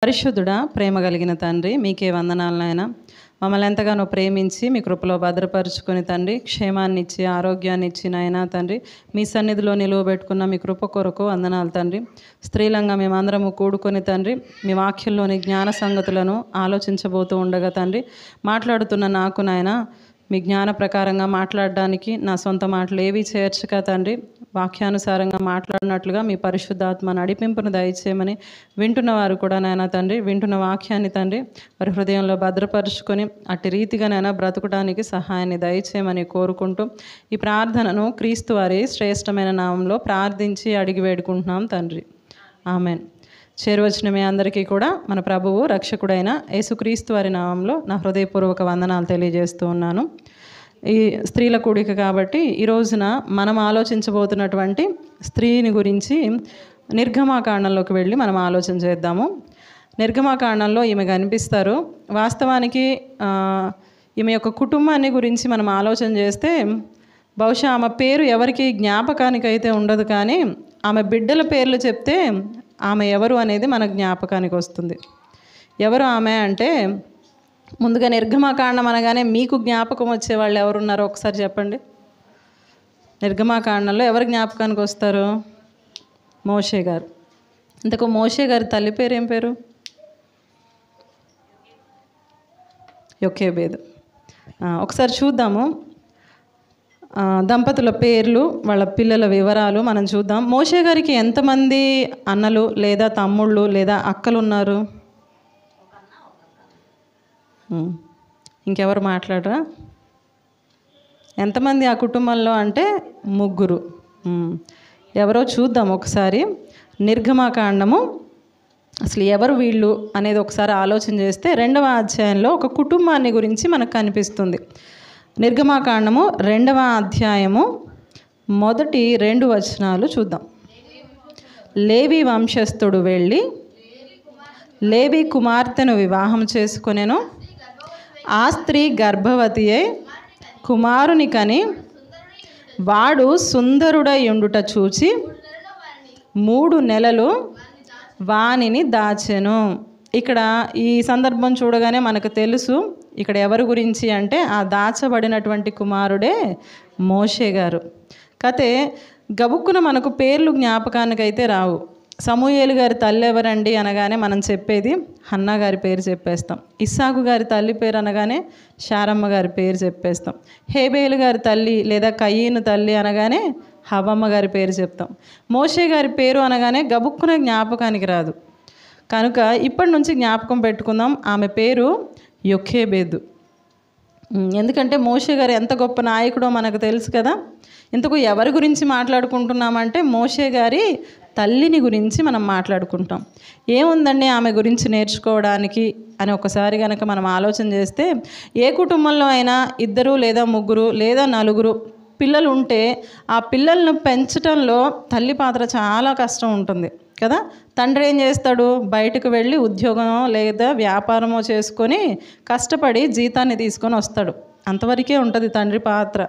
పరిశుద్ధుడా, ప్రేమ కలిగిన తండ్రి, మీకే వందనాలు నాయనా. మమ్మల్ని ఎంతగానో ప్రేమించి మీ కృపలో భద్రపరుచుకొని తండ్రి, క్షేమాన్ని ఇచ్చి ఆరోగ్యాన్ని ఇచ్చి నాయనా తండ్రి, మీ సన్నిధిలో నిలువబెట్టుకున్న మీ కృప కొరకు వందనాలు తండ్రి. స్త్రీలంగా మేమందరము కూడుకొని తండ్రి, మీ వాక్యంలోని జ్ఞాన సంగతులను ఆలోచించబోతూ ఉండగా తండ్రి, మాట్లాడుతున్న నాకు నాయనా మీ జ్ఞాన ప్రకారంగా మాట్లాడడానికి నా సొంత మాటలు ఏవి చేర్చక తండ్రి, వాక్యానుసారంగా మాట్లాడినట్లుగా మీ పరిశుద్ధాత్మ నడిపింపును దయచేయమని వింటున్న వారు కూడా నాయనా తండ్రి, వింటున్న వాక్యాన్ని తండ్రి వారి హృదయంలో భద్రపరుచుకొని అట్టి రీతిగా నాయనా బ్రతుకడానికి సహాయాన్ని దయచేయమని కోరుకుంటూ ఈ ప్రార్థనను క్రీస్తు వారి శ్రేష్టమైన నామంలో ప్రార్థించి అడిగి వేడుకుంటున్నాం తండ్రి. ఆమెన్. చేరువచ్చిన మీ అందరికీ కూడా మన ప్రభువు రక్షకుడైన యేసుక్రీస్తు వారి నామంలో నా హృదయపూర్వక వందనాలు తెలియజేస్తూ ఉన్నాను. ఈ స్త్రీల కూడిక కాబట్టి ఈ రోజున మనం ఆలోచించబోతున్నటువంటి స్త్రీని గురించి నిర్గమాకాండంలోకి వెళ్ళి మనం ఆలోచన చేద్దాము. నిర్గమాకాండంలో ఈమె కనిపిస్తారు. వాస్తవానికి ఈమె యొక్క కుటుంబాన్ని గురించి మనం ఆలోచన చేస్తే బహుశా ఆమె పేరు ఎవరికి జ్ఞాపకానికి అయితే ఉండదు, కానీ ఆమె బిడ్డల పేర్లు చెప్తే ఆమె ఎవరు అనేది మన జ్ఞాపకానికి వస్తుంది. ఎవరు ఆమె అంటే, ముందుగా నిర్గమాకాండం అనగానే మీకు జ్ఞాపకం వచ్చే వాళ్ళు ఎవరున్నారో ఒకసారి చెప్పండి. నిర్గమాకాండంలో ఎవరు జ్ఞాపకానికి వస్తారు? మోషే గారు. ఇంతకు మోషే గారి తల్లి పేరు ఏం పేరు? యొకేబేదు. ఒకసారి చూద్దాము దంపతుల పేర్లు, వాళ్ళ పిల్లల వివరాలు మనం చూద్దాం. మోషే గారికి ఎంతమంది అన్నలు లేదా తమ్ముళ్ళు లేదా అక్కలు ఉన్నారు? ఇంకెవరు మాట్లాడరా? ఎంతమంది ఆ కుటుంబంలో అంటే 3. ఎవరో చూద్దాం ఒకసారి. నిర్గమాకాండము అసలు ఎవరు వీళ్ళు అనేది ఒకసారి ఆలోచన చేస్తే 2వ అధ్యాయంలో ఒక కుటుంబాన్ని గురించి మనకు కనిపిస్తుంది. నిర్గమాకాండము 2వ అధ్యాయము మొదటి 2 వచనాలు చూద్దాం. లేవి వంశస్థుడు వెళ్ళి లేవి కుమార్తెను వివాహం చేసుకొనెను. ఆ స్త్రీ గర్భవతి అయి కుమారుని కని వాడు సుందరుడై ఉండుట చూచి 3 నెలలు వానిని దాచెను. ఇక్కడ ఈ సందర్భం చూడగానే మనకు తెలుసు ఇక్కడ ఎవరి గురించి అంటే ఆ దాచబడినటువంటి కుమారుడే మోషే గారు. కతే గబుక్కున మనకు పేర్లు జ్ఞాపకానికైతే రావు. సమూయేలు గారి తల్లి ఎవరండి అనగానే మనం చెప్పేది హన్నా గారి పేరు చెప్పేస్తాం. ఇస్సాకు గారి తల్లి పేరు అనగానే శారమ్మ గారి పేరు చెప్పేస్తాం. హేబేలు గారి తల్లి లేదా కయీను తల్లి అనగానే హవ్వమ్మ గారి పేరు చెప్తాం. మోషే గారి పేరు అనగానే గబుక్కున జ్ఞాపకానికి రాదు. కనుక ఇప్పటి నుంచి జ్ఞాపకం పెట్టుకుందాం, ఆమె పేరు యొకేబేదు. ఎందుకంటే మోషే గారు ఎంత గొప్ప నాయకుడో మనకు తెలుసు కదా. ఇంతకు ఎవరి గురించి మాట్లాడుకుంటున్నామంటే మోషే గారి తల్లిని గురించి మనం మాట్లాడుకుంటాం. ఏముందండి ఆమె గురించి నేర్చుకోవడానికి అని ఒకసారి కనుక మనం ఆలోచన చేస్తే, ఏ కుటుంబంలో అయినా 2 లేదా 3 లేదా 4 పిల్లలు ఉంటే ఆ పిల్లలను పెంచడంలో తల్లి పాత్ర చాలా కష్టం ఉంటుంది కదా. తండ్రి ఏం చేస్తాడు? బయటకు వెళ్ళి ఉద్యోగమో లేదా వ్యాపారమో చేసుకొని కష్టపడి జీతాన్ని తీసుకొని వస్తాడు. అంతవరకే ఉంటుంది తండ్రి పాత్ర.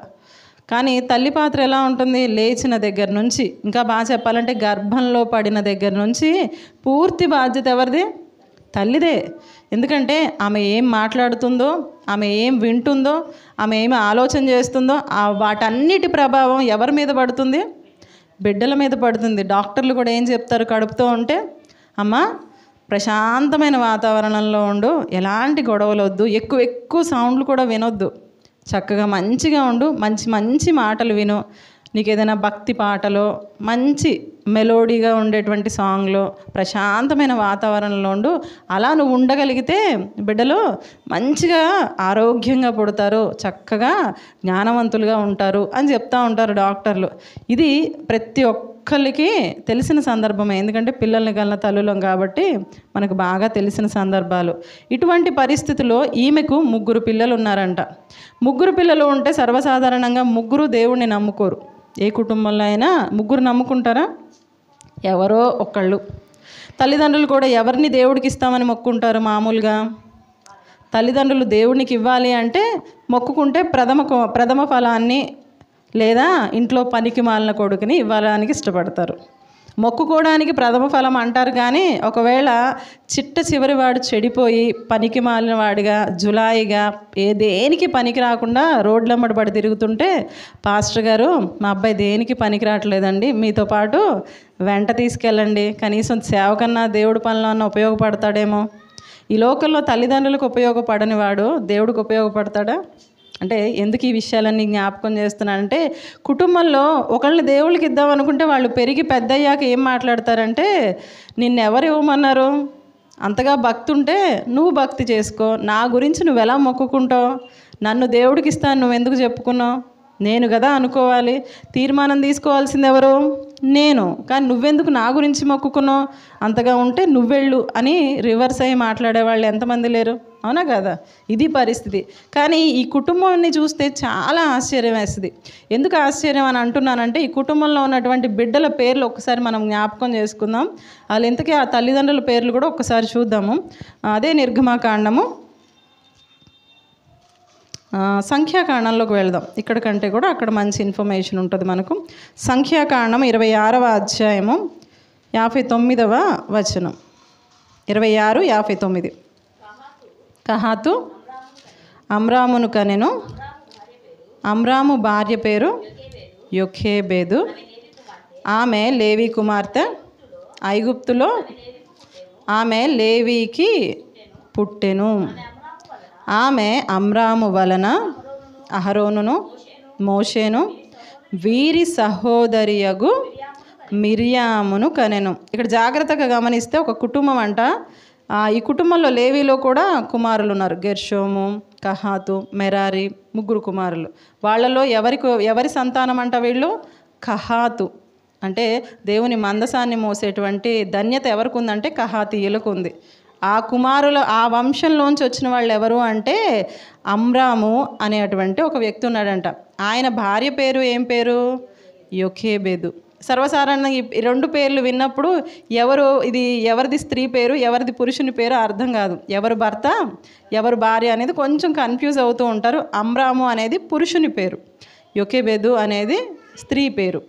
కానీ తల్లి పాత్ర ఎలా ఉంటుంది? లేచిన దగ్గర నుంచి, ఇంకా బాగా చెప్పాలంటే గర్భంలో పడిన దగ్గర నుంచి పూర్తి బాధ్యత ఎవరిది? తల్లిదే. ఎందుకంటే ఆమె ఏం మాట్లాడుతుందో, ఆమె ఏం వింటుందో, ఆమె ఏమి ఆలోచన చేస్తుందో వాటన్నిటి ప్రభావం ఎవరి మీద పడుతుంది? బిడ్డల మీద పడుతుంది. డాక్టర్లు కూడా ఏం చెప్తారు కడుపుతో ఉంటే? అమ్మ ప్రశాంతమైన వాతావరణంలో ఉండు, ఎలాంటి గొడవలు వద్దు, ఎక్కువ సౌండ్లు కూడా వినొద్దు, చక్కగా మంచిగా ఉండు, మంచి మాటలు విను, నీకు ఏదైనా భక్తి పాటలో మంచి మెలోడీగా ఉండేటువంటి సాంగ్లో ప్రశాంతమైన వాతావరణంలో ఉండు. అలా నువ్వు ఉండగలిగితే బిడ్డలు మంచిగా ఆరోగ్యంగా పుడతారు, చక్కగా జ్ఞానవంతులుగా ఉంటారు అని చెప్తూ ఉంటారు డాక్టర్లు. ఇది ప్రతి ఒక్కరికి తెలిసిన సందర్భమే. ఎందుకంటే పిల్లల్ని కన్న తల్లులం కాబట్టి మనకు బాగా తెలిసిన సందర్భాలు. ఇటువంటి పరిస్థితిలో ఈమెకు 3 పిల్లలు ఉన్నారంట. 3 పిల్లలు ఉంటే సర్వసాధారణంగా 3 దేవుణ్ణి నమ్ముకోరు. ఏ కుటుంబంలో అయినా 3 నమ్ముకుంటారా? ఎవరో ఒకళ్ళు. తల్లిదండ్రులు కూడా ఎవరిని దేవుడికి ఇస్తామని మొక్కుంటారు? మామూలుగా తల్లిదండ్రులు దేవుడికి ఇవ్వాలి అంటే మొక్కుకుంటే ప్రథమ ఫలాన్ని లేదా ఇంట్లో పనికి మాలిన కొడుకుని ఇవ్వడానికి ఇష్టపడతారు. మొక్కుకోవడానికి ప్రథమ ఫలం అంటారు, కానీ ఒకవేళ చిట్ట చివరి వాడు చెడిపోయి పనికి మాలిన వాడిగా జులాయిగా దేనికి పనికి రాకుండా రోడ్లమ్మడి పడి తిరుగుతుంటే, పాస్టర్ గారు మా అబ్బాయి దేనికి పనికి రావట్లేదండి, మీతో పాటు వెంట తీసుకెళ్ళండి, కనీసం సేవ కన్నా దేవుడి పనులు అన్న ఉపయోగపడతాడేమో. ఈ లోకంలో తల్లిదండ్రులకు ఉపయోగపడని వాడు దేవుడికి ఉపయోగపడతాడా? అంటే ఎందుకు ఈ విషయాలన్నీ జ్ఞాపకం చేస్తున్నానంటే, కుటుంబంలో ఒకళ్ళని దేవుళ్ళకి ఇద్దాం అనుకుంటే వాళ్ళు పెరిగి పెద్దయ్యాక ఏం మాట్లాడతారంటే, నిన్నెవరు ఇవ్వమన్నారు, అంతగా భక్తి ఉంటే నువ్వు భక్తి చేసుకో, నా గురించి నువ్వు ఎలా మొక్కుకుంటావు, నన్ను దేవుడికి ఇస్తాను నువ్వెందుకు చెప్పుకున్నావు, నేను కదా అనుకోవాలి, తీర్మానం తీసుకోవాల్సింది ఎవరు, నేను, కానీ నువ్వెందుకు నా గురించి మొక్కుకున్నావు, అంతగా ఉంటే నువ్వెళ్ళు అని రివర్స్ అయ్యి మాట్లాడేవాళ్ళు ఎంతమంది లేరు, అవునా కదా? ఇది పరిస్థితి. కానీ ఈ కుటుంబాన్ని చూస్తే చాలా ఆశ్చర్యం వేస్తుంది. ఎందుకు ఆశ్చర్యం అని అంటున్నానంటే, ఈ కుటుంబంలో ఉన్నటువంటి బిడ్డల పేర్లు ఒక్కసారి మనం జ్ఞాపకం చేసుకుందాం. వాళ్ళు ఇంతకీ ఆ తల్లిదండ్రుల పేర్లు కూడా ఒక్కసారి చూద్దాము. అదే నిర్గమాకాండము సంఖ్యాకాండంలోకి వెళ్దాం. ఇక్కడ కంటే కూడా అక్కడ మంచి ఇన్ఫర్మేషన్ ఉంటుంది మనకు. సంఖ్యాకాండం 26వ అధ్యాయము 59వ వచనం. 26, 59. కహాతు అమ్రామును కనెను. అమ్రాము భార్య పేరు యొకేబేదు. ఆమె లేవి కుమార్తె. ఐగుప్తులో ఆమె లేవీకి పుట్టెను. ఆమె అమ్రాము వలన అహరోనును మోషేను వీరి సహోదరియగు మిర్యామును కనెను. ఇక్కడ జాగ్రత్తగా గమనిస్తే ఒక కుటుంబం అంట. ఈ కుటుంబంలో లేవీలో కూడా కుమారులు ఉన్నారు, గెర్షోము, కహాతు, మెరారి, 3 కుమారులు. వాళ్ళలో ఎవరి సంతానం అంట వీళ్ళు? కహాతు. అంటే దేవుని మందసాన్ని మోసేటువంటి ధన్యత ఎవరికి ఉందంటే కహాతీయులకు ఉంది. ఆ కుమారుల ఆ వంశంలోంచి వచ్చిన వాళ్ళు ఎవరు అంటే అమ్రాము అనేటువంటి ఒక వ్యక్తి ఉన్నాడంట. ఆయన భార్య పేరు ఏం పేరు? యొకేబేదు. సర్వసాధారణంగా ఈ 2 పేర్లు విన్నప్పుడు ఇది ఎవరిది స్త్రీ పేరు, ఎవరిది పురుషుని పేరు అర్థం కాదు. ఎవరు భర్త, ఎవరు భార్య అనేది కొంచెం కన్ఫ్యూజ్ అవుతూ ఉంటారు. అమ్రాము అనేది పురుషుని పేరు, యొకేబేదు అనేది స్త్రీ పేరు.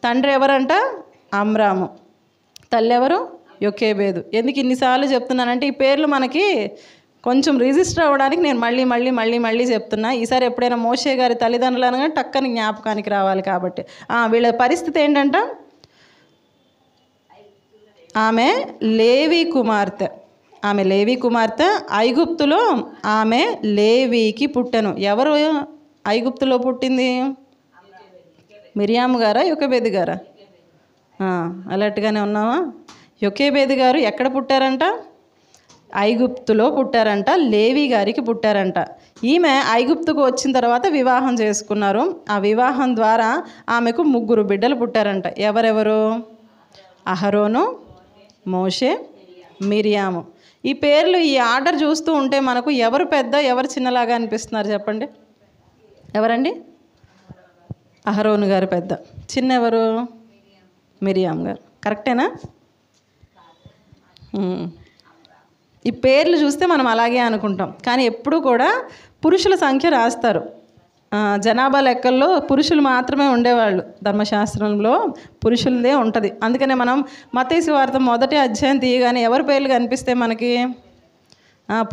తండ్రి ఎవరంట? అమ్రాము. తల్లి ఎవరు? యొకేబేదు. ఎందుకు ఇన్నిసార్లు చెప్తున్నానంటే, ఈ పేర్లు మనకి కొంచెం రిజిస్టర్ అవ్వడానికి నేను మళ్ళీ చెప్తున్నా. ఈసారి ఎప్పుడైనా మోషే గారి తల్లిదండ్రులు అనగా టక్కని జ్ఞాపకానికి రావాలి కాబట్టి. వీళ్ళ పరిస్థితి ఏంటంట? ఆమె లేవి కుమార్తె. ఐగుప్తులో ఆమె లేవీకి పుట్టెను. ఎవరు ఐగుప్తులో పుట్టింది? మిర్యాము గారా, యొకేబేదు గారా? అలర్ట్గానే ఉన్నావా? యొకేబేదు గారు ఎక్కడ పుట్టారంట? ఐగుప్తులో పుట్టారంట. లేవి గారికి పుట్టారంట. ఈమె ఐగుప్తుకు వచ్చిన తర్వాత వివాహం చేసుకున్నారు. ఆ వివాహం ద్వారా ఆమెకు 3 బిడ్డలు పుట్టారంట. ఎవరెవరు? అహరోను, మోషే, మిర్యాము. ఈ పేర్లు, ఈ ఆర్డర్ చూస్తూ ఉంటే మనకు ఎవరు పెద్ద ఎవరు చిన్నలాగా అనిపిస్తున్నారు చెప్పండి? ఎవరండి? అహరోను గారు పెద్ద, చిన్న ఎవరు? మిర్యాం గారు. కరెక్టేనా? ఈ పేర్లు చూస్తే మనం అలాగే అనుకుంటాం, కానీ ఎప్పుడు కూడా పురుషుల సంఖ్య రాస్తారు. జనాభా లెక్కల్లో పురుషులు మాత్రమే ఉండేవాళ్ళు. ధర్మశాస్త్రంలో పురుషులదే ఉంటుంది. అందుకనే మనం మత్తయి సువార్త 1వ అధ్యాయం తీయగానే ఎవరి పేర్లు కనిపిస్తే మనకి?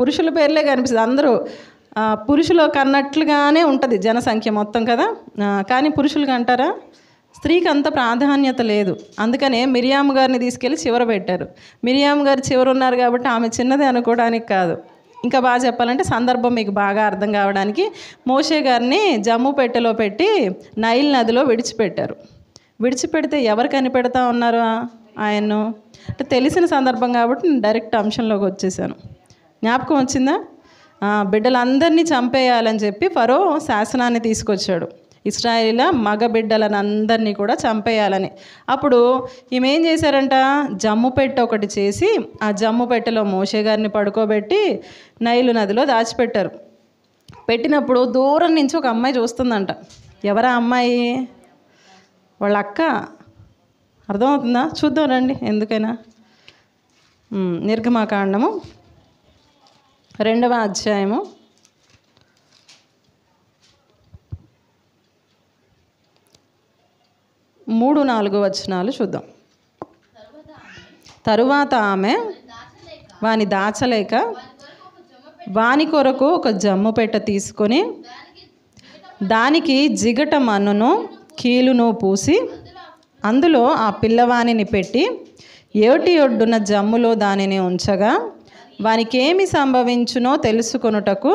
పురుషుల పేర్లే కనిపిస్తుంది. అందరూ పురుషులు కన్నట్లుగానే ఉంటుంది జనసంఖ్య మొత్తం కదా. కానీ పురుషులకి అంటారా? స్త్రీకి అంత ప్రాధాన్యత లేదు. అందుకనే మిర్యాము గారిని తీసుకెళ్ళి చివర పెట్టారు. మిర్యాము గారు చివర ఉన్నారు కాబట్టి ఆమె చిన్నది అనుకోవడానికి కాదు, ఇంకా బాగా చెప్పాలంటే సందర్భం మీకు బాగా అర్థం కావడానికి, మోషే గారిని జమ్ము పెట్టెలో పెట్టి నైల్ నదిలో విడిచిపెట్టారు. విడిచిపెడితే ఎవరు కనిపెడతా ఉన్నారు ఆయన్ను అంటే తెలిసిన సందర్భం కాబట్టి నేను డైరెక్ట్ అంశంలోకి వచ్చేసాను. జ్ఞాపకం వచ్చిందా? బిడ్డలందరినీ చంపేయాలని చెప్పి ఫరో శాసనాన్ని తీసుకొచ్చాడు. ఇశ్రాయేలీల మగ బిడ్డలనందరినీ కూడా చంపేయాలని. అప్పుడు ఈమె ఏం చేశారంట? జమ్ము పెట్టె ఒకటి చేసి ఆ జమ్ము పెట్టెలో మోషే గారిని పడుకోబెట్టి నైలు నదిలో దాచిపెట్టారు. పెట్టినప్పుడు దూరం నుంచి ఒక అమ్మాయి చూస్తుందంట. ఎవరా అమ్మాయి? వాళ్ళ అక్క. అర్థమవుతుందా? చూద్దాం రండి, ఎందుకైనా. నిర్గమాకాండము 2వ అధ్యాయము 3 3-4 వచనాలు చూద్దాం. తరువాత ఆమె వాని దాచలేక వాని కొరకు ఒక జమ్ము పెట్ట తీసుకొని దానికి జిగట మన్నును కీలును పూసి అందులో ఆ పిల్లవానిని పెట్టి ఏటి ఒడ్డున జమ్ములో దానిని ఉంచగా వానికేమి సంభవించునో తెలుసుకొనుటకు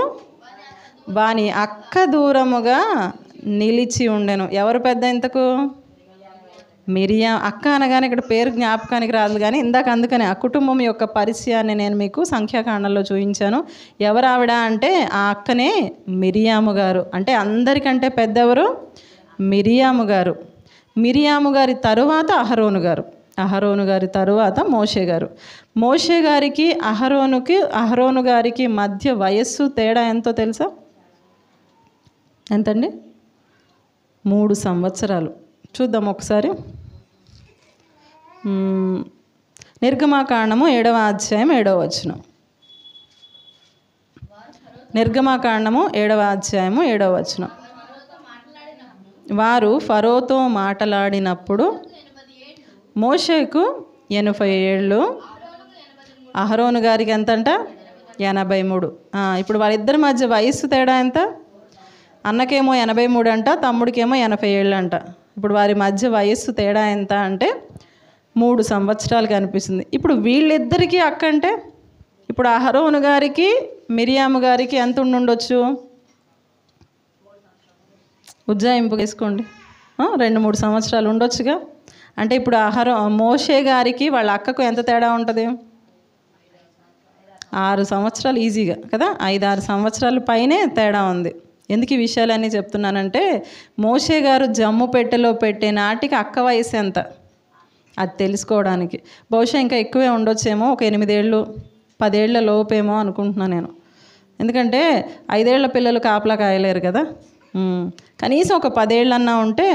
వాని అక్క దూరముగా నిలిచి ఉండెను. ఎవరు పెద్ద ఇంతకు? మిరియా. అక్క అనగానే ఇక్కడ పేరు జ్ఞాపకానికి రాదు, కానీ ఇందాక అందుకని ఆ కుటుంబం యొక్క పరిచయాన్ని నేను మీకు సంఖ్యాకాండంలో చూపించాను. ఎవరు ఆవిడ అంటే ఆ అక్కనే మిరియాము గారు. అంటే అందరికంటే పెద్దెవరు? మిరియాము గారు. మిరియాము గారి తరువాత అహరోను గారు. అహరోను గారి తరువాత మోషే గారు. మోషే గారికి అహరోను గారికి మధ్య వయస్సు తేడా ఎంతో తెలుసా? ఎంతండి? 3 సంవత్సరాలు. చూద్దాం ఒకసారి. నిర్గమాకాండము 7వ అధ్యాయం 7వ వచనం. నిర్గమాకాండము 7వ అధ్యాయము 7వ వచనం. వారు ఫరోతో మాట్లాడినప్పుడు మోషేకు 80 ఏళ్ళు, అహరోను గారికి ఎంతంట? 83. ఇప్పుడు వాళ్ళిద్దరి మధ్య వయస్సు తేడా ఎంత? అన్నకేమో 83 అంట, తమ్ముడికేమో 80 ఏళ్ళు అంట. ఇప్పుడు వారి మధ్య వయస్సు తేడా ఎంత అంటే 3 సంవత్సరాలు కనిపిస్తుంది. ఇప్పుడు వీళ్ళిద్దరికీ అక్క అంటే ఇప్పుడు అహరోను గారికి మిరియాము గారికి ఎంత ఉండొచ్చు? ఉజ్జాయింపు వేసుకోండి. 2-3 సంవత్సరాలు ఉండొచ్చుగా. అంటే ఇప్పుడు మోషే గారికి వాళ్ళ అక్కకు ఎంత తేడా ఉంటుంది? 6 సంవత్సరాలు ఈజీగా కదా. 5-6 సంవత్సరాల పైనే తేడా ఉంది. ఎందుకు ఈ విషయాలన్నీ చెప్తున్నానంటే మోషే గారు జమ్ము పెట్టెలో పెట్టే నాటికి అక్క వయసు ఎంత అది తెలుసుకోవడానికి. బహుశా ఇంకా ఎక్కువే ఉండొచ్చేమో, ఒక 8 ఏళ్ళు 10 ఏళ్ల లోపేమో అనుకుంటున్నాను నేను. ఎందుకంటే 5 ఏళ్ల పిల్లలు కాపలా కాయలేరు కదా. కనీసం ఒక 10 ఏళ్ళన్నా ఉంటే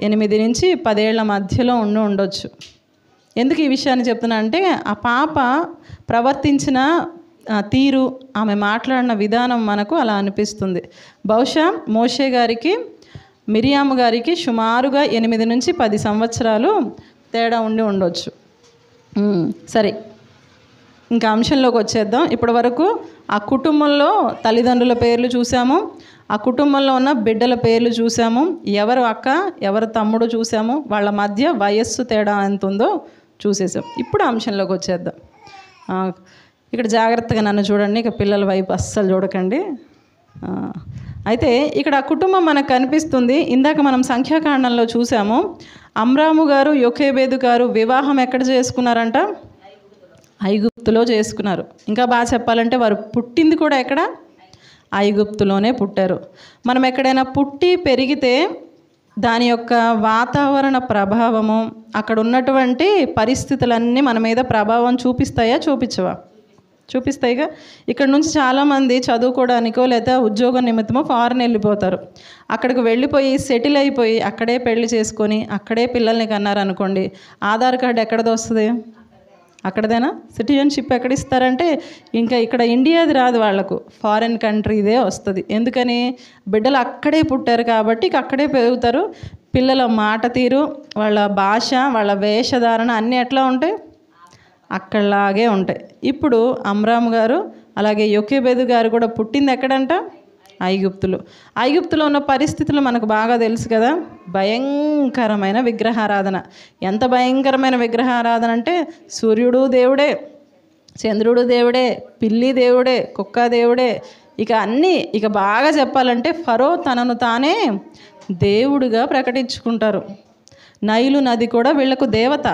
8 నుంచి 10 ఏళ్ల మధ్యలో ఉండొచ్చు. ఎందుకు ఈ విషయాన్ని చెప్తున్నా అంటే ఆ పాప ప్రవర్తించిన తీరు, ఆమె మాట్లాడిన విధానం మనకు అలా అనిపిస్తుంది. బహుశా మోషే గారికి మిరియాము గారికి సుమారుగా 8 నుంచి 10 సంవత్సరాలు తేడా ఉండొచ్చు. సరే, ఇంకా అంశంలోకి వచ్చేద్దాం. ఇప్పటి వరకు ఆ కుటుంబంలో తల్లిదండ్రుల పేర్లు చూసాము, ఆ కుటుంబంలో ఉన్న బిడ్డల పేర్లు చూసాము, ఎవరు అక్క ఎవరు తమ్ముడు చూసాము, వాళ్ళ మధ్య వయస్సు తేడా ఎంత ఉందో చూసేసాం. ఇప్పుడు అంశంలోకి వచ్చేద్దాం. ఇక్కడ జాగ్రత్తగా నన్ను చూడండి, ఇక పిల్లల వైపు అస్సలు చూడకండి. అయితే ఇక్కడ ఆ కుటుంబం మనకు కనిపిస్తుంది. ఇందాక మనం సంఖ్యాకాండంలో చూసాము, అమ్రాము గారు యోకేబేదు గారు వివాహం ఎక్కడ చేసుకున్నారంట? ఐగుప్తులో చేసుకున్నారు. ఇంకా బాగా చెప్పాలంటే వారు పుట్టింది కూడా ఎక్కడ? ఐగుప్తులోనే పుట్టారు. మనం ఎక్కడైనా పుట్టి పెరిగితే దాని యొక్క వాతావరణ ప్రభావము, అక్కడ ఉన్నటువంటి పరిస్థితులన్నీ మన మీద ప్రభావం చూపిస్తాయా చూపించవా? చూపిస్తాయిగా. ఇక్కడ నుంచి చాలామంది చదువుకోవడానికో లేదా ఉద్యోగం నిమిత్తమో ఫారెన్ వెళ్ళిపోతారు. అక్కడికి వెళ్ళిపోయి సెటిల్ అయిపోయి అక్కడే పెళ్లి చేసుకొని అక్కడే పిల్లల్ని కన్నారనుకోండి, ఆధార్ కార్డు ఎక్కడది వస్తుంది? అక్కడదేనా? సిటిజన్షిప్ ఎక్కడ ఇస్తారంటే ఇంకా ఇక్కడ ఇండియాది రాదు వాళ్ళకు, ఫారిన్ కంట్రీదే వస్తుంది. ఎందుకని? బిడ్డలు అక్కడే పుట్టారు కాబట్టి ఇక అక్కడే పెరుగుతారు. పిల్లల మాట తీరు, వాళ్ళ భాష, వాళ్ళ వేషధారణ అన్నీ ఎట్లా ఉంటాయి? అక్కడలాగే ఉంటాయి. ఇప్పుడు అమ్రాము గారు అలాగే యోకేబేదు గారు కూడా పుట్టింది ఎక్కడంట? ఐగుప్తులు. ఐగుప్తులో ఉన్న పరిస్థితులు మనకు బాగా తెలుసు కదా. భయంకరమైన విగ్రహారాధన. ఎంత భయంకరమైన విగ్రహారాధన అంటే సూర్యుడు దేవుడే, చంద్రుడు దేవుడే, పిల్లి దేవుడే, కుక్క దేవుడే, ఇక అన్నీ. ఇక బాగా చెప్పాలంటే ఫరో తనను తానే దేవుడుగా ప్రకటించుకుంటారు. నైలు నది కూడా వీళ్లకు దేవత.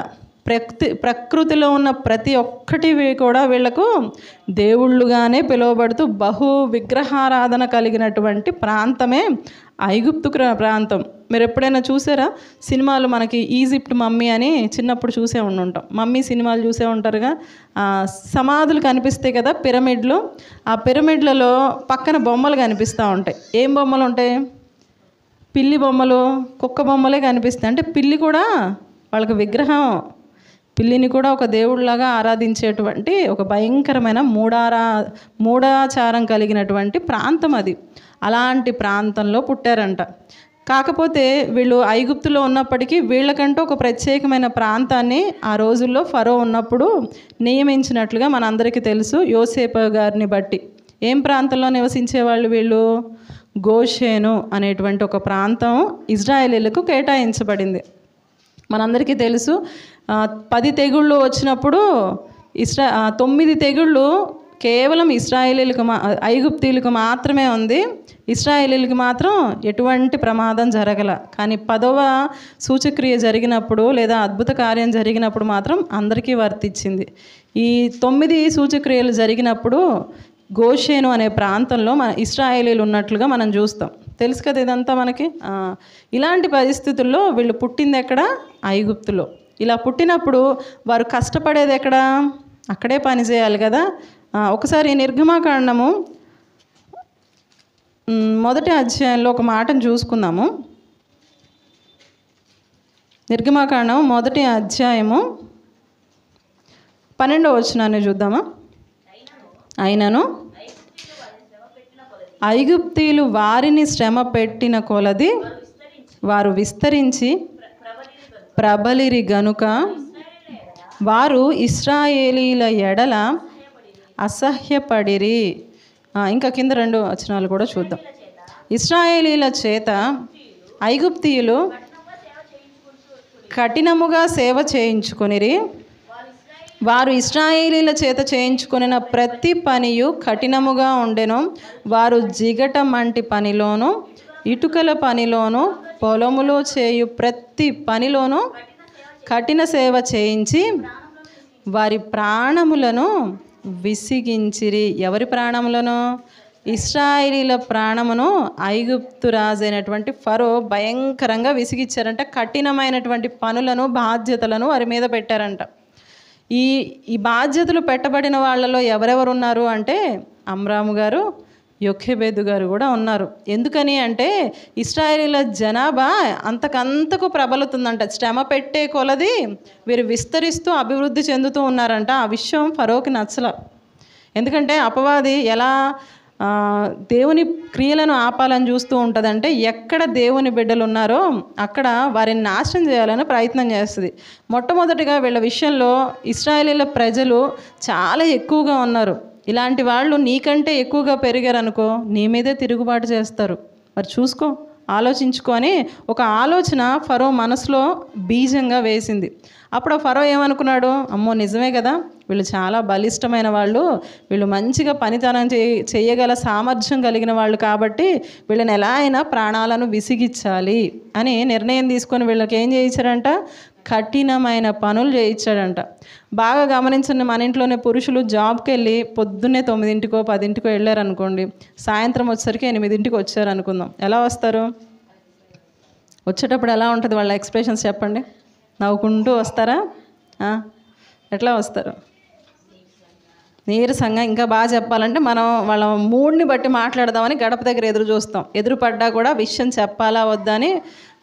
ప్రకృతిలో ఉన్న ప్రతి ఒక్కటి కూడా వీళ్లకు దేవుళ్ళుగానే పిలువబడుతూ బహు విగ్రహారాధన కలిగినటువంటి ప్రాంతమే ఐగుప్తు ప్రాంతం. మీరు ఎప్పుడైనా చూసారా సినిమాలు? మనకి ఈజిప్ట్ మమ్మీ అని చిన్నప్పుడు చూసే ఉంటాం. మమ్మీ సినిమాలు చూసే ఉంటారుగా. సమాధులు కనిపిస్తాయి కదా, పిరమిడ్లు. ఆ పిరమిడ్లలో పక్కన బొమ్మలు కనిపిస్తూ ఉంటాయి. ఏం బొమ్మలు ఉంటాయి? పిల్లి బొమ్మలు, కుక్క బొమ్మలే కనిపిస్తాయి. అంటే పిల్లి కూడా వాళ్ళకి విగ్రహం. పిల్లిని కూడా ఒక దేవుడిలాగా ఆరాధించేటువంటి ఒక భయంకరమైన మూఢాచారం కలిగినటువంటి ప్రాంతం అది. అలాంటి ప్రాంతంలో పుట్టారంట. కాకపోతే వీళ్ళు ఐగుప్తులో ఉన్నప్పటికీ వీళ్ళకంటూ ఒక ప్రత్యేకమైన ప్రాంతాన్ని ఆ రోజుల్లో ఫరో ఉన్నప్పుడు నియమించినట్లుగా మనందరికీ తెలుసు. యోసేపు గారిని బట్టి ఏం ప్రాంతంలో నివసించేవాళ్ళు వీళ్ళు? గోషేను అనేటువంటి ఒక ప్రాంతం ఇజ్రాయేలీలకు కేటాయించబడింది. మనందరికీ తెలుసు 10 తెగుళ్ళు వచ్చినప్పుడు 9 తెగుళ్ళు కేవలం ఇశ్రాయేలీలకు ఐగుప్తీయులకు మాత్రమే ఉంది. ఇశ్రాయేలీలకు మాత్రం ఎటువంటి ప్రమాదం జరగల. కానీ 10వ సూచక్రియ జరిగినప్పుడు లేదా అద్భుత కార్యం జరిగినప్పుడు మాత్రం అందరికీ వర్తించింది. ఈ 9 సూచక్రియలు జరిగినప్పుడు గోషేను అనే ప్రాంతంలో మన ఇశ్రాయేలీలు ఉన్నట్లుగా మనం చూస్తాం. తెలుసు కదా ఇదంతా మనకి. ఇలాంటి పరిస్థితుల్లో వీళ్ళు పుట్టింది ఎక్కడ? ఐగుప్తులో. ఇలా పుట్టినప్పుడు వారు కష్టపడేది ఎక్కడ? అక్కడే పని చేయాలి కదా. ఒకసారి నిర్గమాకాండము 1వ అధ్యాయంలో ఒక మాటను చూసుకుందాము. నిర్గమాకాండం 1వ అధ్యాయము 12వ వచనాన్ని చూద్దామా. అయినను ఐగుప్తీయులు వారిని శ్రమ పెట్టిన కొలది వారు విస్తరించి ప్రబలిరి గనుక వారు ఇశ్రాయేలీల ఎడల అసహ్యపడిరి. ఇంకా కింద 2 వచనాలు కూడా చూద్దాం. ఇశ్రాయేలీల చేత ఐగుప్తీయులు కఠినముగా సేవ చేయించుకొనిరి. వారు ఇశ్రాయేలీల చేత చేయించుకొనిన ప్రతి పనియు కఠినముగా ఉండెను. వారు జిగట మంటి పనిలోను ఇటుకల పనిలోను పొలములో చేయు ప్రతి పనిలోను కఠిన సేవ చేయించి వారి ప్రాణములను విసిగించిరి. ఎవరి ప్రాణములను? ఇశ్రాయేలీల ప్రాణమును ఐగుప్తు రాజు అయినటువంటి ఫరో భయంకరంగా విసిగిచ్చారంట. కఠినమైనటువంటి పనులను బాధ్యతలను వారి మీద పెట్టారంట. ఈ బాధ్యతలు పెట్టబడిన వాళ్ళలో ఎవరెవరు ఉన్నారు అంటే అమ్రాము గారు, యొఖెబెదు గారు కూడా ఉన్నారు. ఎందుకని అంటే ఇశ్రాయేలీల జనాభా అంతకంతకు ప్రబలుతుందంట. శ్రమ పెట్టే కొలది వీరు విస్తరిస్తూ అభివృద్ధి చెందుతూ ఉన్నారంట. ఆ విషయం ఫరోకి నచ్చల. ఎందుకంటే అపవాది ఎలా దేవుని క్రియలను ఆపాలని చూస్తూ ఉంటుందంటే ఎక్కడ దేవుని బిడ్డలు ఉన్నారో అక్కడ వారిని నాశనం చేయాలని ప్రయత్నం చేస్తుంది. మొట్టమొదటిగా వీళ్ళ విషయంలో ఇశ్రాయేలీల ప్రజలు చాలా ఎక్కువగా ఉన్నారు. ఇలాంటి వాళ్ళు నీకంటే ఎక్కువగా పెరిగారు అనుకో, నీ మీదే తిరుగుబాటు చేస్తారు. మరి చూసుకో, ఆలోచించుకొని ఒక ఆలోచన ఫరో మనసులో బీజంగా వేసింది. అప్పుడు ఫరో ఏమనుకున్నాడు? అమ్మో నిజమే కదా, వీళ్ళు చాలా బలిష్టమైన వాళ్ళు, వీళ్ళు మంచిగా పనితనం చేయగల సామర్థ్యం కలిగిన వాళ్ళు కాబట్టి వీళ్ళని ఎలా అయినా ప్రాణాలను విసిగించాలి అని నిర్ణయం తీసుకొని వీళ్ళకి ఏం చేయించారంట? కఠినమైన పనులు చేయించాడంట. బాగా గమనించండి, మన ఇంట్లోనే పురుషులు జాబ్కి వెళ్ళి పొద్దున్నే 9కో 10కో వెళ్ళారనుకోండి, సాయంత్రం వచ్చేసరికి 8కి వచ్చారనుకుందాం. ఎలా వస్తారు? వచ్చేటప్పుడు ఎలా ఉంటుంది వాళ్ళ ఎక్స్ప్రెషన్స్ చెప్పండి. నవ్వుకుంటూ వస్తారా? ఎట్లా వస్తారు? నీరసంగా. ఇంకా బాగా చెప్పాలంటే మనం వాళ్ళ మూడ్ని బట్టి మాట్లాడదామని గడప దగ్గర ఎదురు చూస్తాం. ఎదురుపడ్డా కూడా విషయం చెప్పాలా వద్దా అని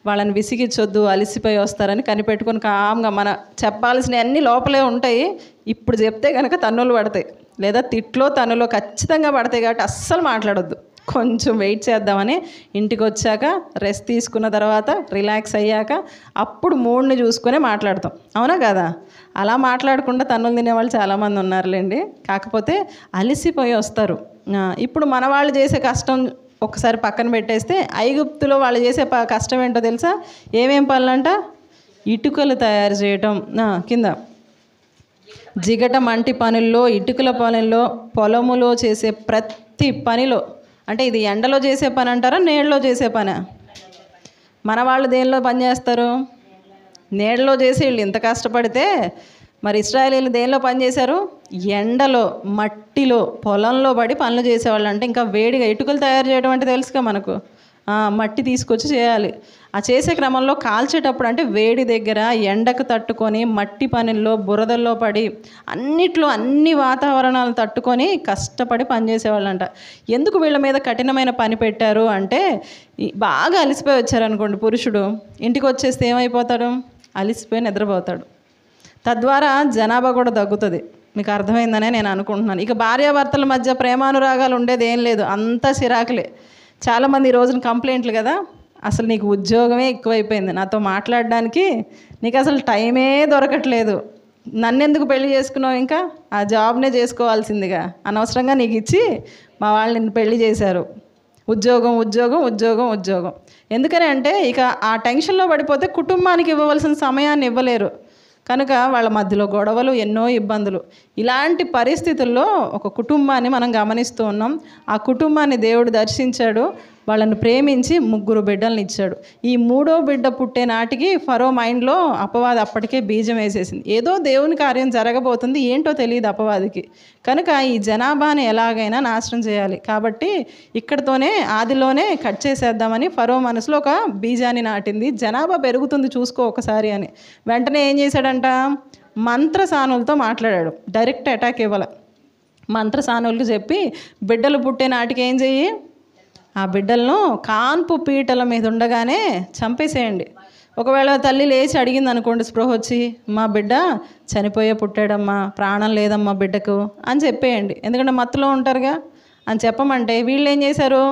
వాళ్ళని విసిగించొద్దు, అలసిపోయి వస్తారని కనిపెట్టుకొని కామ్గా మన చెప్పాల్సినవి అన్నీ లోపలే ఉంటాయి. ఇప్పుడు చెప్తే కనుక తన్నులు పడతాయి, లేదా తిట్లో తన్నులో ఖచ్చితంగా పడతాయి. కాబట్టి అస్సలు మాట్లాడొద్దు. కొంచెం వెయిట్ చేద్దామని ఇంటికి వచ్చాక రెస్ట్ తీసుకున్న తర్వాత రిలాక్స్ అయ్యాక అప్పుడు మూడ్ని చూసుకునే మాట్లాడతాం. అవునా కదా? అలా మాట్లాడకుండా తన్నులు తినేవాళ్ళు చాలామంది ఉన్నారులేండి. కాకపోతే అలసిపోయి వస్తారు. ఇప్పుడు మన వాళ్ళు చేసే కష్టం ఒకసారి పక్కన పెట్టేస్తే ఐగుప్తులో వాళ్ళు చేసే కష్టం ఏంటో తెలుసా? ఏమేం పనులంట? ఇటుకలు తయారు చేయటం, కింద జిగట మంటి పనుల్లో, ఇటుకల పనుల్లో, పొలములో చేసే ప్రతి పనిలో. అంటే ఇది ఎండలో చేసే పని అంటారా, నీళ్ళలో చేసే పని? మన వాళ్ళు దేనిలో పని చేస్తారు? నీళ్ళలో చేసి వీళ్ళు ఇంత కష్టపడితే మరి ఇశ్రాయేలీలు దేనిలో పని చేశారు? ఎండలో, మట్టిలో, పొలంలో పడి పనులు చేసేవాళ్ళు. అంటే ఇంకా వేడిగా ఇటుకలు తయారు చేయడం అంటే తెలుసుగా మనకు. మట్టి తీసుకొచ్చి చేయాలి. ఆ చేసే క్రమంలో కాల్చేటప్పుడు అంటే వేడి దగ్గర ఎండకు తట్టుకొని మట్టి పనుల్లో బురదల్లో పడి అన్నిట్లో అన్ని వాతావరణాలు తట్టుకొని కష్టపడి పనిచేసేవాళ్ళంట. ఎందుకు వీళ్ళ మీద కఠినమైన పని పెట్టారు అంటే బాగా అలసిపోయి వచ్చారనుకోండి పురుషుడు, ఇంటికి వచ్చేస్తే ఏమైపోతాడు? అలసిపోయి నిద్రపోతాడు. తద్వారా జనాభా కూడా తగ్గుతుంది. మీకు అర్థమైందనే నేను అనుకుంటున్నాను. ఇక భార్యాభర్తల మధ్య ప్రేమానురాగాలు ఉండేది ఏం లేదు, అంతా చిరాకులే. చాలామంది ఈ రోజున కంప్లైంట్లు కదా, అసలు నీకు ఉద్యోగమే ఎక్కువైపోయింది, నాతో మాట్లాడడానికి నీకు అసలు టైమే దొరకట్లేదు, నన్నెందుకు పెళ్లి చేసుకున్నావు, ఇంకా ఆ జాబ్నే చేసుకోవాల్సిందిగా, అనవసరంగా నీకు ఇచ్చి మా వాళ్ళు నిన్ను పెళ్లి చేశారు, ఉద్యోగం ఉద్యోగం ఉద్యోగం ఉద్యోగం. ఎందుకని అంటే ఇక ఆ టెన్షన్లో పడిపోతే కుటుంబానికి ఇవ్వవలసిన సమయాన్ని ఇవ్వలేరు కనుక వాళ్ళ మధ్యలో గొడవలు, ఎన్నో ఇబ్బందులు. ఇలాంటి పరిస్థితుల్లో ఒక కుటుంబాన్ని మనం గమనిస్తూ ఉన్నాం. ఆ కుటుంబాన్ని దేవుడు దర్శించాడు, వాళ్ళని ప్రేమించి 3 బిడ్డలను ఇచ్చాడు. ఈ 3వ బిడ్డ పుట్టే నాటికి ఫరో మైండ్లో అపవాది అప్పటికే బీజం వేసేసింది. ఏదో దేవుని కార్యం జరగబోతుంది, ఏంటో తెలియదు అపవాదికి. కనుక ఈ జనాభాని ఎలాగైనా నాశనం చేయాలి కాబట్టి ఇక్కడితోనే ఆదిలోనే కట్ చేసేద్దామని ఫరో మనసులో ఒక బీజాన్ని నాటింది. జనాభా పెరుగుతుంది చూసుకో ఒకసారి అని. వెంటనే ఏం చేశాడంట, మంత్రసానులతో మాట్లాడాడు. డైరెక్ట్ అటాక్ ఇవ్వాల. మంత్రసానులకు చెప్పి బిడ్డలు పుట్టే నాటికి ఏం చెయ్యి, ఆ బిడ్డలను కాన్పు పీటల మీద ఉండగానే చంపేసేయండి. ఒకవేళ తల్లి లేచి అడిగింది అనుకోండి, స్పృహ వచ్చి, మా బిడ్డ చనిపోయే పుట్టాడమ్మా, ప్రాణం లేదమ్మా బిడ్డకు అని చెప్పేయండి. ఎందుకంటే మత్తులో ఉంటారుగా అని చెప్పమంటే వీళ్ళు ఏం చేశారు,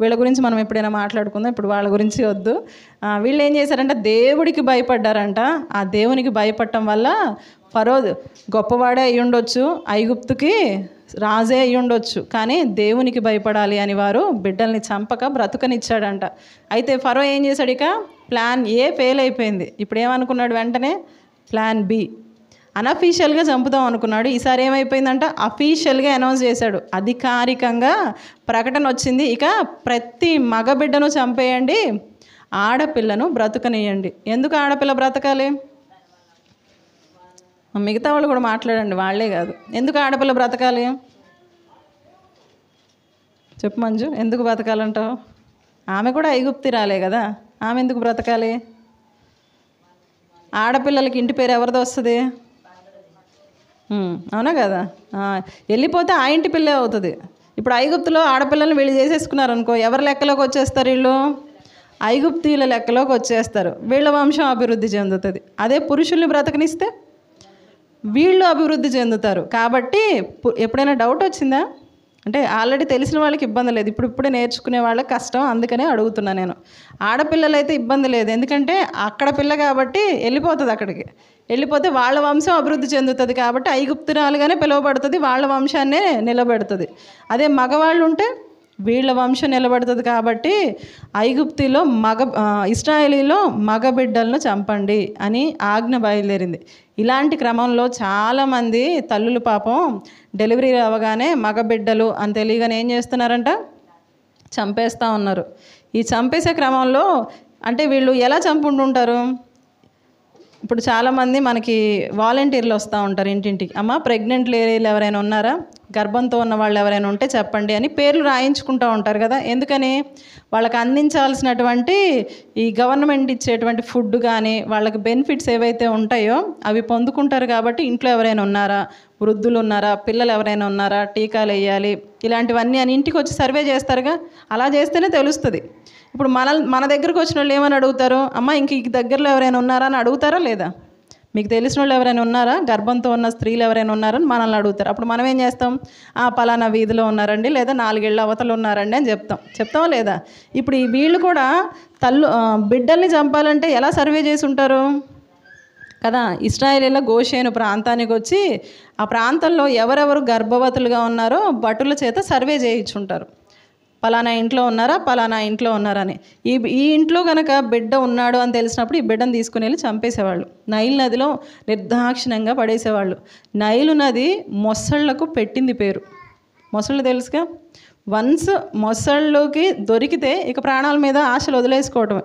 వీళ్ళ గురించి మనం ఎప్పుడైనా మాట్లాడుకుందాం, ఇప్పుడు వాళ్ళ గురించి వద్దు. వీళ్ళు ఏం చేశారంటే దేవుడికి భయపడ్డారంట. ఆ దేవునికి భయపడటం వల్ల ఫరో గొప్పవాడే అయి ఉండొచ్చు, ఐగుప్తుకి రాజే అయి ఉండొచ్చు, కానీ దేవునికి భయపడాలి అని వారు బిడ్డల్ని చంపక బ్రతుకనిచ్చాడంట. అయితే ఫరో ఏం చేశాడు, ఇక ప్లాన్ ఏ ఫెయిల్ అయిపోయింది. ఇప్పుడు ఏమనుకున్నాడు, వెంటనే ప్లాన్ బి, అనఫీషియల్గా చంపుదాం అనుకున్నాడు. ఈసారి ఏమైపోయిందంట, అఫీషియల్గా అనౌన్స్ చేశాడు, అధికారికంగా ప్రకటన వచ్చింది. ఇక ప్రతి మగబిడ్డను చంపేయండి, ఆడపిల్లను బ్రతకనియండి. ఎందుకు ఆడపిల్ల బ్రతకాలి, మిగతా వాళ్ళు కూడా మాట్లాడండి, వాళ్ళే కాదు. ఎందుకు ఆడపిల్ల బ్రతకాలి చెప్పు మంజు, ఎందుకు బ్రతకాలంటావు? ఆమె కూడా ఐగుప్తి రాలే కదా, ఆమె ఎందుకు బ్రతకాలి? ఆడపిల్లలకి ఇంటి పేరు ఎవరిది వస్తుంది, అవునా కదా? వెళ్ళిపోతే ఆ ఇంటి పిల్లే అవుతుంది. ఇప్పుడు ఐగుప్తులో ఆడపిల్లల్ని వీళ్ళు చేసేసుకున్నారు అనుకో, ఎవరి లెక్కలోకి వచ్చేస్తారు, వీళ్ళు ఐగుప్తీయుల లెక్కలోకి వచ్చేస్తారు, వీళ్ళ వంశం అభివృద్ధి చెందుతుంది. అదే పురుషుల్ని బ్రతకనిస్తే వీళ్ళు అభివృద్ధి చెందుతారు. కాబట్టి ఎప్పుడైనా డౌట్ వచ్చిందా అంటే ఆల్రెడీ తెలిసిన వాళ్ళకి ఇబ్బంది లేదు, ఇప్పుడే నేర్చుకునే వాళ్ళకి కష్టం, అందుకనే అడుగుతున్నా నేను. ఆడపిల్లలైతే ఇబ్బంది లేదు, ఎందుకంటే అక్కడ పిల్ల కాబట్టి వెళ్ళిపోతుంది, అక్కడికి వెళ్ళిపోతే వాళ్ళ వంశం అభివృద్ధి చెందుతుంది కాబట్టి ఐగుప్తురాలుగానే పిలువబడుతుంది, వాళ్ళ వంశాన్నే నిలబెడుతుంది. అదే మగవాళ్ళు ఉంటే వీళ్ళ వంశం నిలబడుతుంది. కాబట్టి ఐగుప్తిలో ఇశ్రాయేలీలో మగ బిడ్డలను చంపండి అని ఆజ్ఞ బయలుదేరింది. ఇలాంటి క్రమంలో చాలామంది తల్లులు పాపం డెలివరీ అవ్వగానే మగ బిడ్డలు అని తెలియగానే ఏం చేస్తున్నారంట, చంపేస్తూ ఉన్నారు. ఈ చంపేసే క్రమంలో అంటే వీళ్ళు ఎలా చంపుకుంటుంటారు, ఇప్పుడు చాలామంది మనకి వాలంటీర్లు వస్తూ ఉంటారు ఇంటింటికి, అమ్మ ప్రెగ్నెంట్ లేడీలు ఎవరైనా ఉన్నారా, గర్భంతో ఉన్న వాళ్ళు ఎవరైనా ఉంటే చెప్పండి అని పేర్లు రాయించుకుంటూ ఉంటారు కదా. ఎందుకని, వాళ్ళకి అందించాల్సినటువంటి ఈ గవర్నమెంట్ ఇచ్చేటువంటి ఫుడ్ కానీ వాళ్ళకి బెనిఫిట్స్ ఏవైతే ఉంటాయో అవి పొందుకుంటారు. కాబట్టి ఇంట్లో ఎవరైనా ఉన్నారా, వృద్ధులు ఉన్నారా, పిల్లలు ఎవరైనా ఉన్నారా, టీకాలు వేయాలి, ఇలాంటివన్నీ అని ఇంటికి వచ్చి సర్వే చేస్తారుగా. అలా చేస్తేనే తెలుస్తుంది. ఇప్పుడు మన దగ్గరకు వచ్చిన వాళ్ళు ఏమని అడుగుతారు, అమ్మ ఇంక ఈ దగ్గరలో ఎవరైనా ఉన్నారా అని అడుగుతారా లేదా? మీకు తెలిసిన వాళ్ళు ఎవరైనా ఉన్నారా, గర్భంతో ఉన్న స్త్రీలు ఎవరైనా ఉన్నారని మనల్ని అడుగుతారు. అప్పుడు మనం ఏం చేస్తాం, పలానా వీధిలో ఉన్నారండి, లేదా 4 ఏళ్ళ అవతలు ఉన్నారండి అని చెప్తామా లేదా? ఇప్పుడు ఈ వీళ్ళు కూడా బిడ్డల్ని చంపాలంటే ఎలా సర్వే చేసి ఉంటారు కదా. ఇశ్రాయేలీల గోషేను ప్రాంతానికి వచ్చి ఆ ప్రాంతంలో ఎవరెవరు గర్భవతులుగా ఉన్నారో భటుల చేత సర్వే చేయించుంటారు. పలానా ఇంట్లో ఉన్నారా, పలానా ఇంట్లో ఉన్నారని. ఈ ఇంట్లో కనుక బిడ్డ ఉన్నాడు అని తెలిసినప్పుడు ఈ బిడ్డను తీసుకుని వెళ్ళి చంపేసేవాళ్ళు. నైల్ నదిలో నిర్దాక్షిణ్యంగా పడేసేవాళ్ళు. నైలు నది మొసళ్ళకు పెట్టింది పేరు. మొసళ్ళు తెలుసుగా, వన్స్ మొసళ్ళకి దొరికితే ఇక ప్రాణాల మీద ఆశలు వదిలేసుకోవటమే.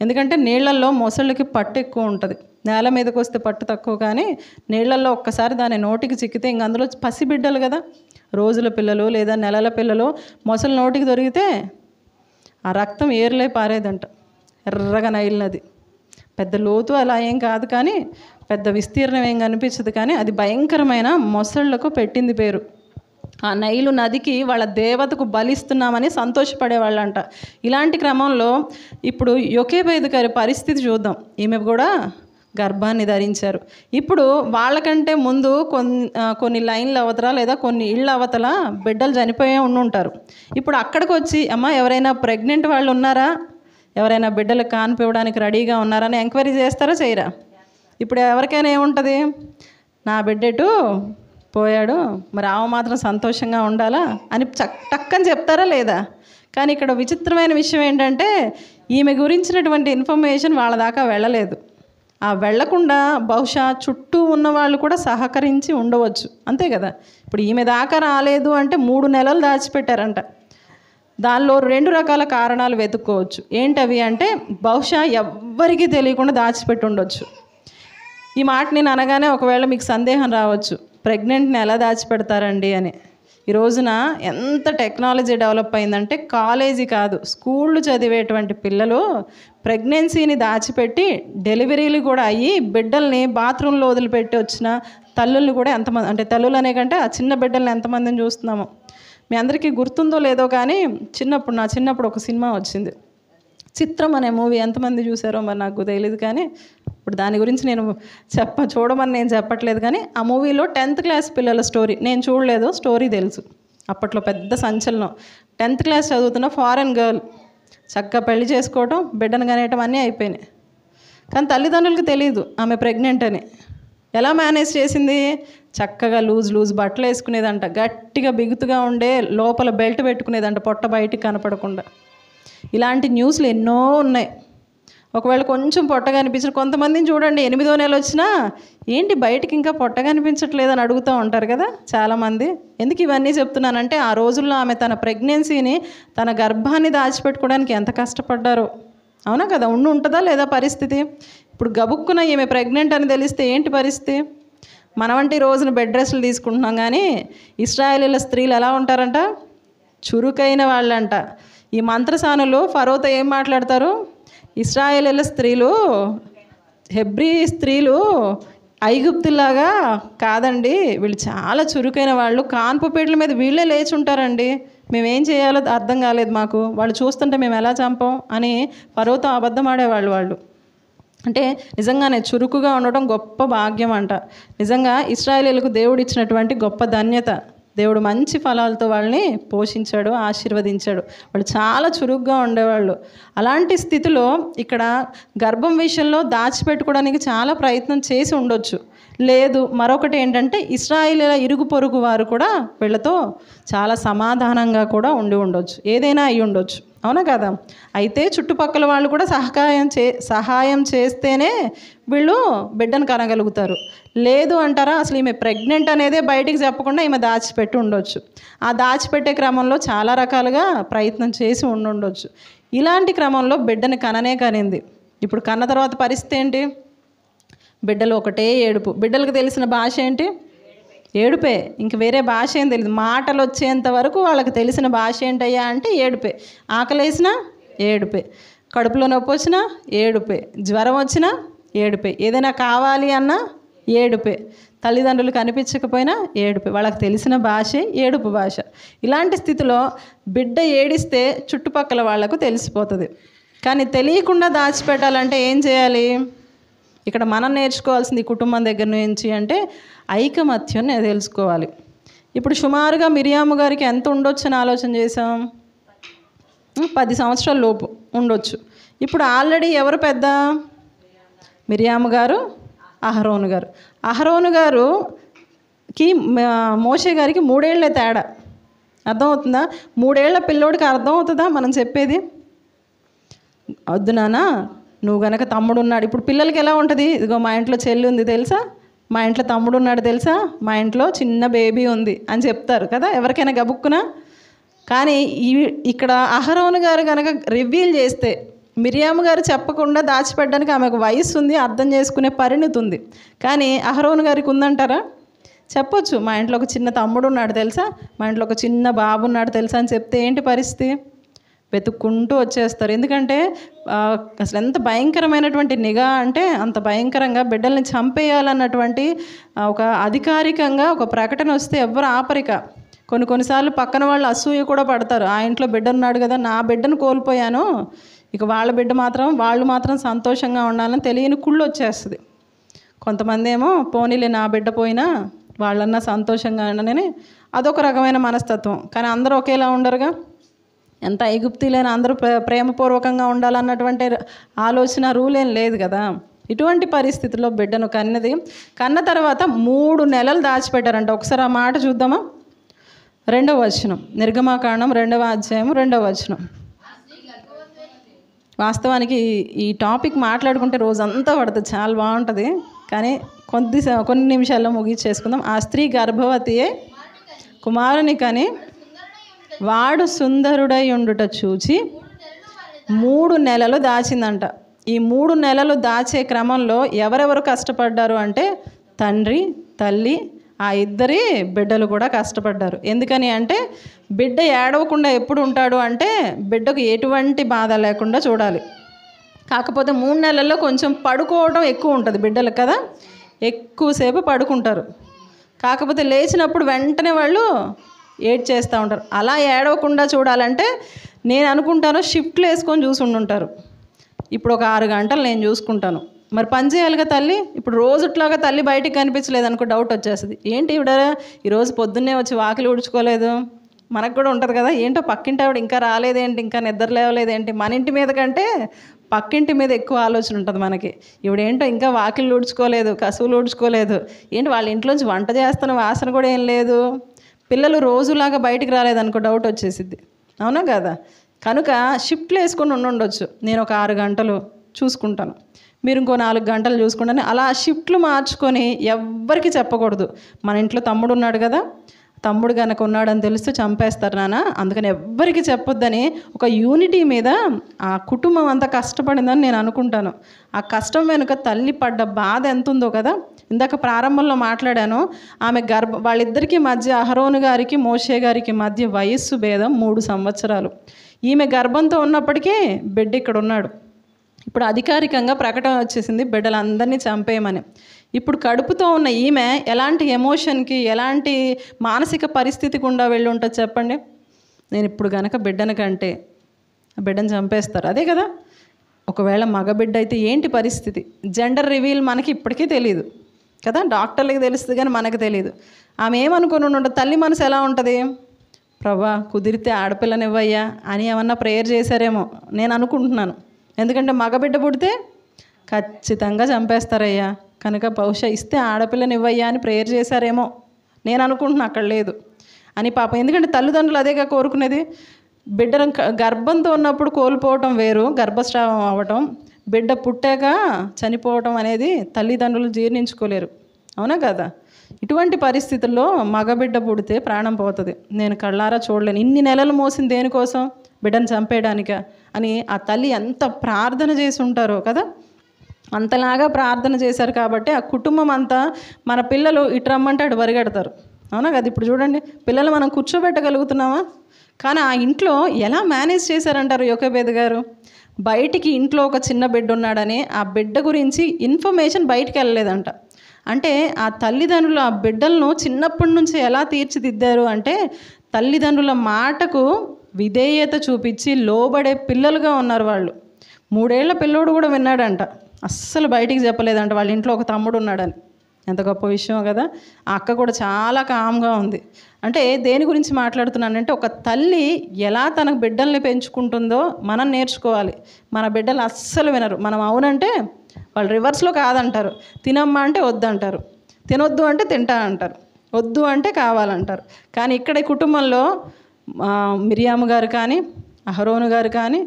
ఎందుకంటే నీళ్లల్లో మొసళ్ళకి పట్టు ఎక్కువ ఉంటుంది, నేల మీదకి వస్తే పట్టు తక్కువ. కానీ నీళ్లల్లో ఒక్కసారి దాని నోటికి చిక్కితే ఇంక అందులో పసిబిడ్డలు కదా, రోజుల పిల్లలు లేదా నెలల పిల్లలు, మొసలు నోటికి దొరికితే ఆ రక్తం ఏర్లై పారేదంట. ఎర్రగా నైల్ నది, పెద్ద లోతు అలా ఏం కాదు, కానీ పెద్ద విస్తీర్ణం ఏం కనిపించదు, కానీ అది భయంకరమైన మొసళ్లకు పెట్టింది పేరు. ఆ నైలు నదికి వాళ్ళ దేవతకు బలిస్తున్నామని సంతోషపడేవాళ్ళంట. ఇలాంటి క్రమంలో ఇప్పుడు యొకేబెదు గారి పరిస్థితి చూద్దాం. ఈమె కూడా గర్భాన్ని ధరించారు. ఇప్పుడు వాళ్ళకంటే ముందు కొన్ని లైన్ల అవతల లేదా కొన్ని ఇళ్ళ అవతల బిడ్డలు చనిపోయే ఉండుంటారు. ఇప్పుడు అక్కడికి వచ్చి, అమ్మ ఎవరైనా ప్రెగ్నెంట్ వాళ్ళు ఉన్నారా, ఎవరైనా బిడ్డలకు కాన్పివ్వడానికి రెడీగా ఉన్నారని ఎంక్వైరీ చేస్తారా చేయరా? ఇప్పుడు ఎవరికైనా ఏముంటుంది, నా బిడ్డెటు పోయాడు, మరి ఆమె మాత్రం సంతోషంగా ఉండాలా అని టక్కని చెప్తారా లేదా? కానీ ఇక్కడ విచిత్రమైన విషయం ఏంటంటే ఈమె గురించినటువంటి ఇన్ఫర్మేషన్ వాళ్ళ దాకా వెళ్ళలేదు. ఆ వెళ్లకుండా బహుశా చుట్టూ ఉన్న వాళ్ళు కూడా సహకరించి ఉండవచ్చు, అంతే కదా. ఇప్పుడు ఈమె దాకా రాలేదు అంటే 3 నెలలు దాచిపెట్టారంట. దానిలో 2 రకాల కారణాలు వెతుక్కోవచ్చు. ఏంటవి అంటే బహుశా ఎవ్వరికీ తెలియకుండా దాచిపెట్టి ఉండొచ్చు. ఈ మాట నేను అనగానే ఒకవేళ మీకు సందేహం రావచ్చు, ప్రెగ్నెంట్ని ఎలా దాచిపెడతారండి అని. ఈ రోజున ఎంత టెక్నాలజీ డెవలప్ అయిందంటే కాలేజీ కాదు, స్కూళ్ళు చదివేటువంటి పిల్లలు ప్రెగ్నెన్సీని దాచిపెట్టి డెలివరీలు కూడా అయ్యి బిడ్డల్ని బాత్రూంలో వదిలిపెట్టి వచ్చిన తల్లుల్ని కూడా ఎంతమంది, అంటే తల్లులు అనే కంటే ఆ చిన్న బిడ్డల్ని ఎంతమందిని చూస్తున్నాము. మీ అందరికీ గుర్తుందో లేదో కానీ నా చిన్నప్పుడు ఒక సినిమా వచ్చింది, చిత్రం అనే మూవీ. ఎంతమంది చూసారో మరి నాకు తెలియదు, కానీ ఇప్పుడు దాని గురించి నేను చూడమని నేను చెప్పట్లేదు. కానీ ఆ మూవీలో 10th క్లాస్ పిల్లల స్టోరీ, నేను చూడలేదు, స్టోరీ తెలుసు. అప్పట్లో పెద్ద సంచలనం. 10th క్లాస్ చదువుతున్న ఫారెన్ గర్ల్ చక్కగా పెళ్లి చేసుకోవటం, బిడ్డను కనేయటం అన్నీ అయిపోయినాయి. కానీ తల్లిదండ్రులకు తెలియదు ఆమె ప్రెగ్నెంట్ అని. ఎలా మేనేజ్ చేసింది? చక్కగా లూజ్ బట్టలు వేసుకునేదంట, గట్టిగా బిగుతుగా ఉండే లోపల బెల్ట్ పెట్టుకునేదంట, పొట్ట బయటికి కనపడకుండా. ఇలాంటి న్యూస్లు ఎన్నో ఉన్నాయి. ఒకవేళ కొంచెం పొట్ట కనిపించిన కొంతమందిని చూడండి, 8వ నెల వచ్చినా ఏంటి బయటికి ఇంకా పొట్ట కనిపించట్లేదని అడుగుతూ ఉంటారు కదా చాలామంది. ఎందుకు ఇవన్నీ చెప్తున్నానంటే ఆ రోజుల్లో ఆమె తన ప్రెగ్నెన్సీని, తన గర్భాన్ని దాచిపెట్టుకోవడానికి ఎంత కష్టపడ్డారో. అవునా కదా? ఉంటుందా లేదా పరిస్థితి? ఇప్పుడు గబుక్కున ఈమె ప్రెగ్నెంట్ అని తెలిస్తే ఏంటి పరిస్థితి? మనవంటి రోజున బెడ్ రెస్ట్లు తీసుకుంటున్నాం, కానీ ఇశ్రాయేలీల స్త్రీలు ఎలా ఉంటారంట? చురుకైన వాళ్ళంట. ఈ మంత్రసానులు ఫరోతో ఏం మాట్లాడతారు? ఇశ్రాయేలీల స్త్రీలు, హెబ్రీ స్త్రీలు ఐగుప్తులాగా కాదండి, వీళ్ళు చాలా చురుకైన వాళ్ళు, కాన్పు పీటల మీద వీళ్ళే లేచి ఉంటారండి, మేమేం చేయాలో అర్థం కాలేదు మాకు, వాళ్ళు చూస్తుంటే మేము ఎలా చంపాం అని ఫరోతో అబద్ధం ఆడేవాళ్ళు వాళ్ళు. అంటే నిజంగానే చురుకుగా ఉండడం గొప్ప భాగ్యం అంట. నిజంగా ఇశ్రాయేలీలకు దేవుడు ఇచ్చినటువంటి గొప్ప ధన్యత. దేవుడు మంచి ఫలాలతో వాళ్ళని పోషించాడు, ఆశీర్వదించాడు. వాళ్ళు చాలా చురుగ్గా ఉండేవాళ్ళు. అలాంటి స్థితిలో ఇక్కడ గర్భం విషయంలో దాచిపెట్టుకోవడానికి చాలా ప్రయత్నం చేసి ఉండొచ్చు. లేదు, మరొకటి ఏంటంటే ఇశ్రాయేలీల ఇరుగు పొరుగు వారు కూడా వీళ్ళతో చాలా సమాధానంగా కూడా ఉండి ఉండొచ్చు. ఏదైనా అయి ఉండొచ్చు, అవునా కదా? అయితే చుట్టుపక్కల వాళ్ళు కూడా సహాయం చేస్తేనే వీళ్ళు బిడ్డను కనగలుగుతారు. లేదు అంటారా, అసలు ఈమె ప్రెగ్నెంట్ అనేదే బయటికి చెప్పకుండా ఈమె దాచిపెట్టి ఉండొచ్చు. ఆ దాచిపెట్టే క్రమంలో చాలా రకాలుగా ప్రయత్నం చేసి ఉండొచ్చు. ఇలాంటి క్రమంలో బిడ్డని కనింది. ఇప్పుడు కన్న తర్వాత పరిస్థితి ఏంటి? బిడ్డలు ఒకటే ఏడుపు. బిడ్డలకు తెలిసిన భాష ఏంటి? ఏడుపే. ఇంక వేరే భాష ఏం తెలియదు. మాటలు వచ్చేంత వరకు వాళ్ళకి తెలిసిన భాష ఏంటయ్యా అంటే ఏడుపే. ఆకలేసినా ఏడుపే, కడుపులో నొప్పి వచ్చినా ఏడుపే, జ్వరం వచ్చినా ఏడుపే, ఏదైనా కావాలి అన్నా ఏడుపే, తల్లిదండ్రులు కనిపించకపోయినా ఏడుపే. వాళ్ళకి తెలిసిన భాషే ఏడుపు భాష. ఇలాంటి స్థితిలో బిడ్డ ఏడిస్తే చుట్టుపక్కల వాళ్లకు తెలిసిపోతుంది. కానీ తెలియకుండా దాచిపెట్టాలంటే ఏం చేయాలి? ఇక్కడ మనం నేర్చుకోవాల్సింది కుటుంబం దగ్గర నుంచి అంటే ఐకమత్యం తెలుసుకోవాలి. ఇప్పుడు సుమారుగా మిరియాము గారికి ఎంత ఉండొచ్చు అని ఆలోచన చేసాం? 10 సంవత్సరాల లోపు ఉండొచ్చు. ఇప్పుడు ఆల్రెడీ ఎవరు పెద్ద? మిరియాము గారు, అహరోను గారు. అహరోను గారుకి మోషే గారికి 3 ఏళ్లే తేడా. అర్థమవుతుందా? 3 ఏళ్ల పిల్లోడికి అర్థమవుతుందా మనం చెప్పేది? వద్దు నాన్న, నువ్వు గనక తమ్ముడు ఉన్నాడు. ఇప్పుడు పిల్లలకి ఎలా ఉంటుంది? ఇదిగో మా ఇంట్లో చెల్లి ఉంది తెలుసా, మా ఇంట్లో తమ్ముడు ఉన్నాడు తెలుసా, మా ఇంట్లో చిన్న బేబీ ఉంది అని చెప్తారు కదా ఎవరికైనా గబుక్కున. కానీ ఇక్కడ అహరోను గారు కనుక రివీల్ చేస్తే, మిరియాము గారు చెప్పకుండా దాచిపెట్టడానికి ఆమెకు వయసు ఉంది, అర్థం చేసుకునే పరిణితి ఉంది. కానీ అహరోను గారికి ఉందంటారా? చెప్పొచ్చు, మా ఇంట్లో ఒక చిన్న తమ్ముడు ఉన్నాడు తెలుసా, మా ఇంట్లో ఒక చిన్న బాబు ఉన్నాడు తెలుసా అని చెప్తే ఏంటి పరిస్థితి? వెతుక్కుంటూ వచ్చేస్తారు. ఎందుకంటే అసలు ఎంత భయంకరమైనటువంటి నిఘా అంటే అంత భయంకరంగా బిడ్డల్ని చంపేయాలన్నటువంటి ఒక అధికారికంగా ఒక ప్రకటన వస్తే ఎవ్వరు ఆపరిక. కొన్నిసార్లు పక్కన వాళ్ళు అసూయ కూడా పడతారు. ఆ ఇంట్లో బిడ్డ ఉన్నాడు కదా, నా బిడ్డను కోల్పోయాను, ఇక వాళ్ళు మాత్రం సంతోషంగా ఉండాలని తెలియని కుళ్ళు వచ్చేస్తుంది. కొంతమంది ఏమో పోనీలే నా బిడ్డ పోయినా వాళ్ళన్నా సంతోషంగా ఉండనని అదొక రకమైన మనస్తత్వం. కానీ అందరూ ఒకేలా ఉండరుగా. ఎంత ఐగుప్తీలైన అందరూ ప్రేమపూర్వకంగా ఉండాలన్నటువంటి ఆలోచన రూల్ ఏం లేదు కదా. ఇటువంటి పరిస్థితుల్లో బిడ్డను కన్న తర్వాత 3 నెలలు దాచిపెట్టారంట. ఒకసారి ఆ మాట చూద్దామా? 2వ వచనం, నిర్గమాకాండం 2వ అధ్యాయం 2వ వచనం. వాస్తవానికి ఈ టాపిక్ మాట్లాడుకుంటే రోజంతా పడుతుంది, చాలా బాగుంటుంది. కానీ కొన్ని నిమిషాల్లో ముగించేసుకుందాం. ఆ స్త్రీ గర్భవతియే కుమారుని కని వాడు సుందరుడై ఉండుట చూచి 3 నెలలు దాచిందంట. ఈ 3 నెలలు దాచే క్రమంలో ఎవరెవరు కష్టపడ్డారు అంటే తండ్రి, తల్లి, ఆ ఇద్దరి బిడ్డలు కూడా కష్టపడ్డారు. ఎందుకని అంటే బిడ్డ ఏడవకుండా ఎప్పుడు ఉంటాడు అంటే బిడ్డకు ఎటువంటి బాధ లేకుండా చూడాలి. కాకపోతే 3 నెలల్లో కొంచెం పడుకోవడం ఎక్కువ ఉంటుంది బిడ్డలకు కదా, ఎక్కువసేపు పడుకుంటారు. కాకపోతే లేచినప్పుడు వెంటనే వాళ్ళు ఏడ్చేస్తూ ఉంటారు. అలా ఏడవకుండా చూడాలంటే నేను అనుకుంటాను షిఫ్ట్లు వేసుకొని చూసుండుంటారు. ఇప్పుడు ఒక 6 గంటలు నేను చూసుకుంటాను, మరి పని చేయాలిగా తల్లి. ఇప్పుడు రోజుట్లాగా తల్లి బయటికి కనిపించలేదు అనుకో, డౌట్ వచ్చేస్తుంది. ఏంటి ఇవిడ ఈరోజు పొద్దున్నే వచ్చి వాకిలి ఊడ్చుకోలేదు, మనకు కూడా ఉంటుంది కదా, ఏంటో పక్కింటి ఆవిడ ఇంకా రాలేదేంటి, ఇంకా నిద్ర లేవలేదేంటి. మన ఇంటి మీద కంటే పక్కింటి మీద ఎక్కువ ఆలోచన ఉంటుంది మనకి. ఇవిడేంటో ఇంకా వాకిళ్ళు ఊడ్చుకోలేదు, కసువులు ఊడ్చుకోలేదు, ఏంటి వాళ్ళ ఇంట్లోంచి వంట చేస్తున్న వాసన కూడా ఏం లేదు, పిల్లలు రోజులాగా బయటికి రాలేదనుకో, డౌట్ వచ్చేసిద్ది. అవునా కదా? కనుక షిఫ్ట్లు వేసుకొని ఉండొచ్చు. నేను ఒక 6 గంటలు చూసుకుంటాను, మీరు ఇంకో 4 గంటలు చూసుకుంటాను. అలా షిఫ్ట్లు మార్చుకొని ఎవ్వరికి చెప్పకూడదు. మన ఇంట్లో తమ్ముడు ఉన్నాడు కదా, తమ్ముడు కనుక ఉన్నాడని తెలిస్తే చంపేస్తారు నాన్న, అందుకని ఎవ్వరికి చెప్పొద్దని ఒక యూనిటీ మీద ఆ కుటుంబం అంతా కష్టపడిందని నేను అనుకుంటాను. ఆ కష్టం వెనుక తల్లి పడ్డ బాధ ఎంత ఉందో కదా. ఇందాక ప్రారంభంలో మాట్లాడాను, ఆమె వాళ్ళిద్దరికీ మధ్య, అహరోను గారికి మోషే గారికి మధ్య వయస్సు భేదం 3 సంవత్సరాలు. ఈమె గర్భంతో ఉన్నప్పటికీ బిడ్డ ఇక్కడ ఉన్నాడు. ఇప్పుడు అధికారికంగా ప్రకటన వచ్చేసింది బిడ్డలందరినీ చంపేయమని. ఇప్పుడు కడుపుతో ఉన్న ఈమె ఎలాంటి ఎమోషన్కి, ఎలాంటి మానసిక పరిస్థితి గుండా వెళ్ళి ఉంటుంది చెప్పండి. నేను ఇప్పుడు కనుక బిడ్డను కంటే బిడ్డను చంపేస్తారు, అదే కదా. ఒకవేళ మగబిడ్డ అయితే ఏంటి పరిస్థితి? జెండర్ రివీల్ మనకి ఇప్పటికీ తెలియదు కదా, డాక్టర్లకి తెలుస్తుంది కానీ మనకు తెలియదు. ఆమె ఏమనుకుని ఉంటుంది, తల్లి మనసు ఎలా ఉంటుంది, ప్రభా కుదిరితే ఆడపిల్లనివ్వయ్యా అని ఏమన్నా ప్రేయర్ చేశారేమో నేను అనుకుంటున్నాను. ఎందుకంటే మగబిడ్డ పుడితే ఖచ్చితంగా చంపేస్తారయ్యా, కనుక బహుశా ఇస్తే ఆడపిల్లనివ్వయ్యా అని ప్రేయర్ చేశారేమో నేను అనుకుంటున్నా, అక్కడ లేదు అని పాపం. ఎందుకంటే తల్లిదండ్రులు అదేగా కోరుకునేది. బిడ్డను గర్భంతో ఉన్నప్పుడు కోల్పోవటం వేరు, గర్భస్రావం అవ్వటం, బిడ్డ పుట్టాక చనిపోవటం అనేది తల్లిదండ్రులు జీర్ణించుకోలేరు. అవునా కదా? ఇటువంటి పరిస్థితుల్లో మగబిడ్డ పుడితే ప్రాణం పోతుంది. నేను కళ్ళారా చూడలేను. ఇన్ని నెలలు మోసింది దేనికోసం, బిడ్డను చంపేయడానిక అని ఆ తల్లి ఎంత ప్రార్థన చేసి ఉంటారో కదా. అంతలాగా ప్రార్థన చేశారు కాబట్టి ఆ కుటుంబం అంతా, మన పిల్లలు ఇటు రమ్మంటే అటు పరిగెడతారు. అవునా కదా? ఇప్పుడు చూడండి, పిల్లలు మనం కూర్చోబెట్టగలుగుతున్నామా? కానీ ఆ ఇంట్లో ఎలా మేనేజ్ చేశారంటారు యోకేబేద్ గారు. బయటికి ఇంట్లో ఒక చిన్న బిడ్డ ఉన్నాడని ఆ బిడ్డ గురించి ఇన్ఫర్మేషన్ బయటికి వెళ్ళలేదంట. అంటే ఆ తల్లిదండ్రులు ఆ బిడ్డలను చిన్నప్పటి నుంచి ఎలా తీర్చిదిద్దారు అంటే తల్లిదండ్రుల మాటకు విధేయత చూపించి లోబడే పిల్లలుగా ఉన్నారు వాళ్ళు. 3 ఏళ్ల పిల్లోడు కూడా విన్నాడంట, అస్సలు బయటికి చెప్పలేదంట వాళ్ళ ఇంట్లో ఒక తమ్ముడు ఉన్నాడని. ఎంత గొప్ప విషయం కదా. ఆ అక్క కూడా చాలా కామ్గా ఉంది. అంటే దేని గురించి మాట్లాడుతున్నానంటే ఒక తల్లి ఎలా తన బిడ్డల్ని పెంచుకుంటుందో మనం నేర్చుకోవాలి. మన బిడ్డలు అస్సలు వినరు. మనం అవునంటే వాళ్ళు రివర్స్లో కాదంటారు. తినమ్మా అంటే వద్దంటారు, తినొద్దు అంటే తింటా అంటారు, వద్దు అంటే కావాలంటారు. కానీ ఇక్కడ ఈ కుటుంబంలో మిరియాము గారు కానీ అహరోను గారు కానీ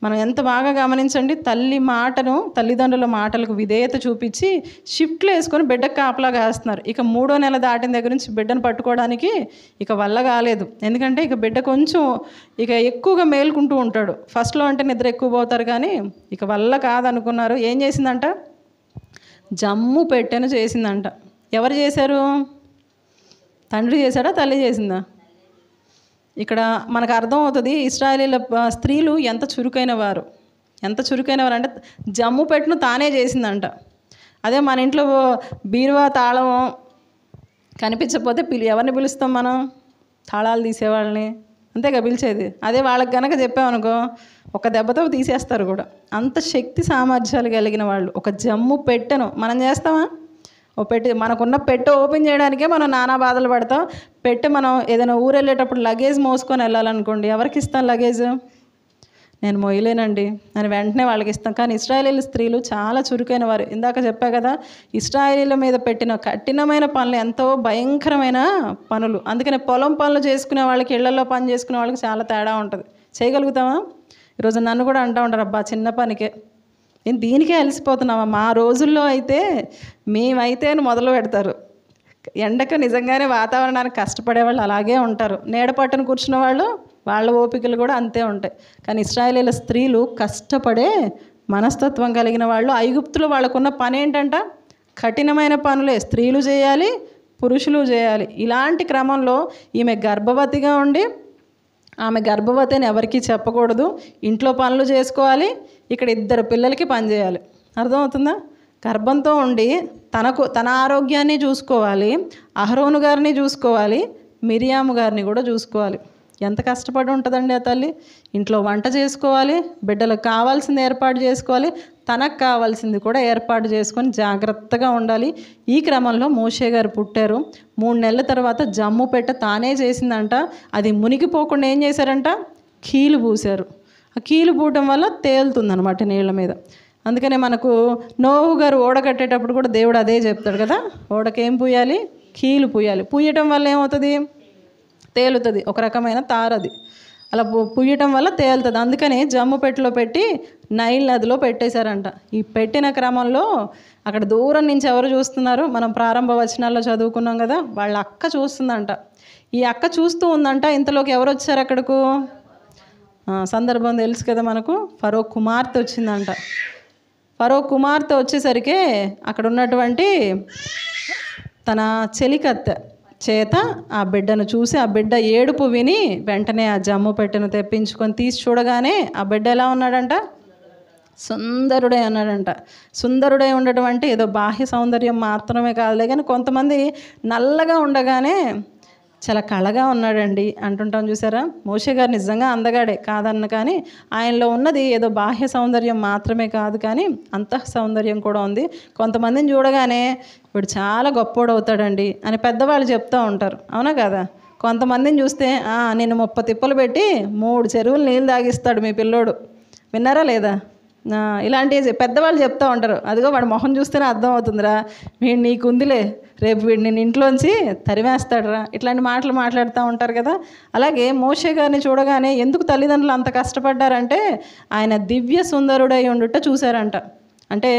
మనం ఎంత బాగా గమనించండి, తల్లిదండ్రుల మాటలకు విధేయత చూపించి షిఫ్ట్లు వేసుకొని బిడ్డకు కాపలా కాస్తున్నారు. ఇక 3వ నెల దాటిన దగ్గర నుంచి బిడ్డను పట్టుకోవడానికి ఇక వల్ల కాలేదు. ఎందుకంటే ఇక బిడ్డ కొంచెం ఎక్కువగా మేలుకుంటూ ఉంటాడు. ఫస్ట్లో అంటే నిద్ర ఎక్కువ పోతారు, కానీ ఇక వల్ల కాదనుకున్నారు. ఏం చేసిందంట, జమ్ము పెట్టెను చేసిందంట. ఎవరు చేశారు? తండ్రి చేశాడా, తల్లి చేసిందా? ఇక్కడ మనకు అర్థమవుతుంది ఇశ్రాయేలీల స్త్రీలు ఎంత చురుకైన వారు అంటే జమ్ము పెట్టును తానే చేసిందంట. అదే మన ఇంట్లో బీరువా తాళం కనిపించకపోతే ఎవరిని పిలుస్తాం మనం? తాళాలు తీసేవాళ్ళని అంతేగా పిలిచేది. అదే వాళ్ళకి కనుక చెప్పామనుకో ఒక దెబ్బతో తీసేస్తారు కూడా. అంత శక్తి సామర్థ్యాలు కలిగిన వాళ్ళు. ఒక జమ్ము పెట్టెను మనం చేస్తామా? ఓ పెట్టి మనకున్న పెట్టె ఓపెన్ చేయడానికే మనం నానా బాధలు పడతాం. పెట్టి మనం ఏదైనా ఊరు వెళ్ళేటప్పుడు లగేజ్ మోసుకొని వెళ్ళాలనుకోండి, ఎవరికి ఇస్తాం లగేజ్? నేను మొయ్యలేనండి అని వెంటనే వాళ్ళకి ఇస్తాం. కానీ ఇశ్రాయేలీల స్త్రీలు చాలా చురుకైన వారు. ఇందాక చెప్పా కదా, ఇశ్రాయేలీల మీద పెట్టిన కఠినమైన పనులు ఎంతో భయంకరమైన పనులు. అందుకని పొలం పనులు చేసుకునే వాళ్ళకి, ఇళ్లలో పని చేసుకునే వాళ్ళకి చాలా తేడా ఉంటుంది. చేయగలుగుతామా? ఈరోజు నన్ను కూడా అంటూ ఉంటారు, అబ్బా చిన్న పనికే నేను దీనికే అలసిపోతున్నావా. మా రోజుల్లో అయితే మేమైతే అని మొదలు పెడతారు. ఎండకు నిజంగానే వాతావరణానికి కష్టపడేవాళ్ళు అలాగే ఉంటారు. నీడ పట్టున కూర్చున్న వాళ్ళు, వాళ్ళ ఓపికలు కూడా అంతే ఉంటాయి. కానీ ఇశ్రాయేలీల స్త్రీలు కష్టపడే మనస్తత్వం కలిగిన వాళ్ళు. ఐగుప్తులో వాళ్ళకున్న పని ఏంటంట? కఠినమైన పనులే స్త్రీలు చేయాలి, పురుషులు చేయాలి. ఇలాంటి క్రమంలో ఈమె గర్భవతిగా ఉండి, ఆమె గర్భవతి అని ఎవరికీ చెప్పకూడదు, ఇంట్లో పనులు చేసుకోవాలి, ఇక్కడ 2 పిల్లలకి పని చేయాలి. అర్థమవుతుందా? గర్భంతో ఉండి తన ఆరోగ్యాన్ని చూసుకోవాలి, అహరోను గారిని చూసుకోవాలి, మిరియాము గారిని కూడా చూసుకోవాలి. ఎంత కష్టపడి ఉంటుందండి ఆ తల్లి. ఇంట్లో వంట చేసుకోవాలి, బిడ్డలకు కావాల్సింది ఏర్పాటు చేసుకోవాలి, తనకు కావాల్సింది కూడా ఏర్పాటు చేసుకొని జాగ్రత్తగా ఉండాలి. ఈ క్రమంలో మోషే గారు పుట్టారు. 3 నెలల తర్వాత జమ్ము పెట్ట తానే చేసిందంట. అది మునిగిపోకుండా ఏం చేశారంట? కీలు పూశారు. ఆ కీలు పూయటం వల్ల తేలుతుందన్నమాట నీళ్ళ మీద. అందుకనే మనకు నోహు గారు ఓడ కట్టేటప్పుడు కూడా దేవుడు అదే చెప్తాడు కదా, ఓడకేం పూయాలి? కీలు పూయాలి. పూయటం వల్ల ఏమవుతుంది? తేలుతుంది. ఒక రకమైన తారది. అలా పుయ్యటం వల్ల తేలుతుంది. అందుకని జమ్ము పెట్టెలో పెట్టి నైల్ నదిలో పెట్టేశారంట. ఈ పెట్టిన క్రమంలో అక్కడ దూరం నుంచి ఎవరు చూస్తున్నారు? మనం ప్రారంభ వచనాల్లో చదువుకున్నాం కదా, వాళ్ళ అక్క చూస్తుందంట. ఈ అక్క చూస్తూ ఉందంట. ఇంతలోకి ఎవరు వచ్చారు అక్కడకు? సందర్భం తెలుసు కదా మనకు, ఫరో కుమార్తె వచ్చిందంట. ఫరో కుమార్తె వచ్చేసరికి అక్కడ ఉన్నటువంటి తన చెలికత్తె చేత ఆ బిడ్డను చూసి, ఆ బిడ్డ ఏడుపు విని వెంటనే ఆ జమ్ము పెట్టెను తెప్పించుకొని తీసి చూడగానే ఆ బిడ్డ ఎలా ఉన్నాడంట? సుందరుడే అన్నాడంట. సుందరుడే ఉండటం అంటే ఏదో బాహ్య సౌందర్యం మాత్రమే కాదులే, కానీ కొంతమంది నల్లగా ఉండగానే చాలా కళగా ఉన్నాడండి అంటుంటాం చూసారా. మోషే గారు నిజంగా అందగాడే కాదన్న, కానీ ఆయనలో ఉన్నది ఏదో బాహ్య సౌందర్యం మాత్రమే కాదు, కానీ అంతః సౌందర్యం కూడా ఉంది. కొంతమందిని చూడగానే వీడు చాలా గొప్పోడు అవుతాడండి అని పెద్దవాళ్ళు చెప్తూ ఉంటారు, అవునా కదా. కొంతమందిని చూస్తే నేను 30 తిప్పలు పెట్టి 3 చెరువులు నీళ్ళు తాగిస్తాడు మీ పిల్లోడు, విన్నారా లేదా? ఇలాంటివి పెద్దవాళ్ళు చెప్తూ ఉంటారు. అదిగో వాడు మొహం చూస్తేనే అర్థం అవుతుందిరా, వీడు నీకుందిలే, రేపు వీడు నేను ఇంట్లోంచి తరిమేస్తాడురా, ఇట్లాంటి మాటలు మాట్లాడుతూ ఉంటారు కదా. అలాగే మోషే గారిని చూడగానే ఎందుకు తల్లిదండ్రులు అంత కష్టపడ్డారంటే ఆయన దివ్య సుందరుడై ఉండుట చూశారంట. అంటే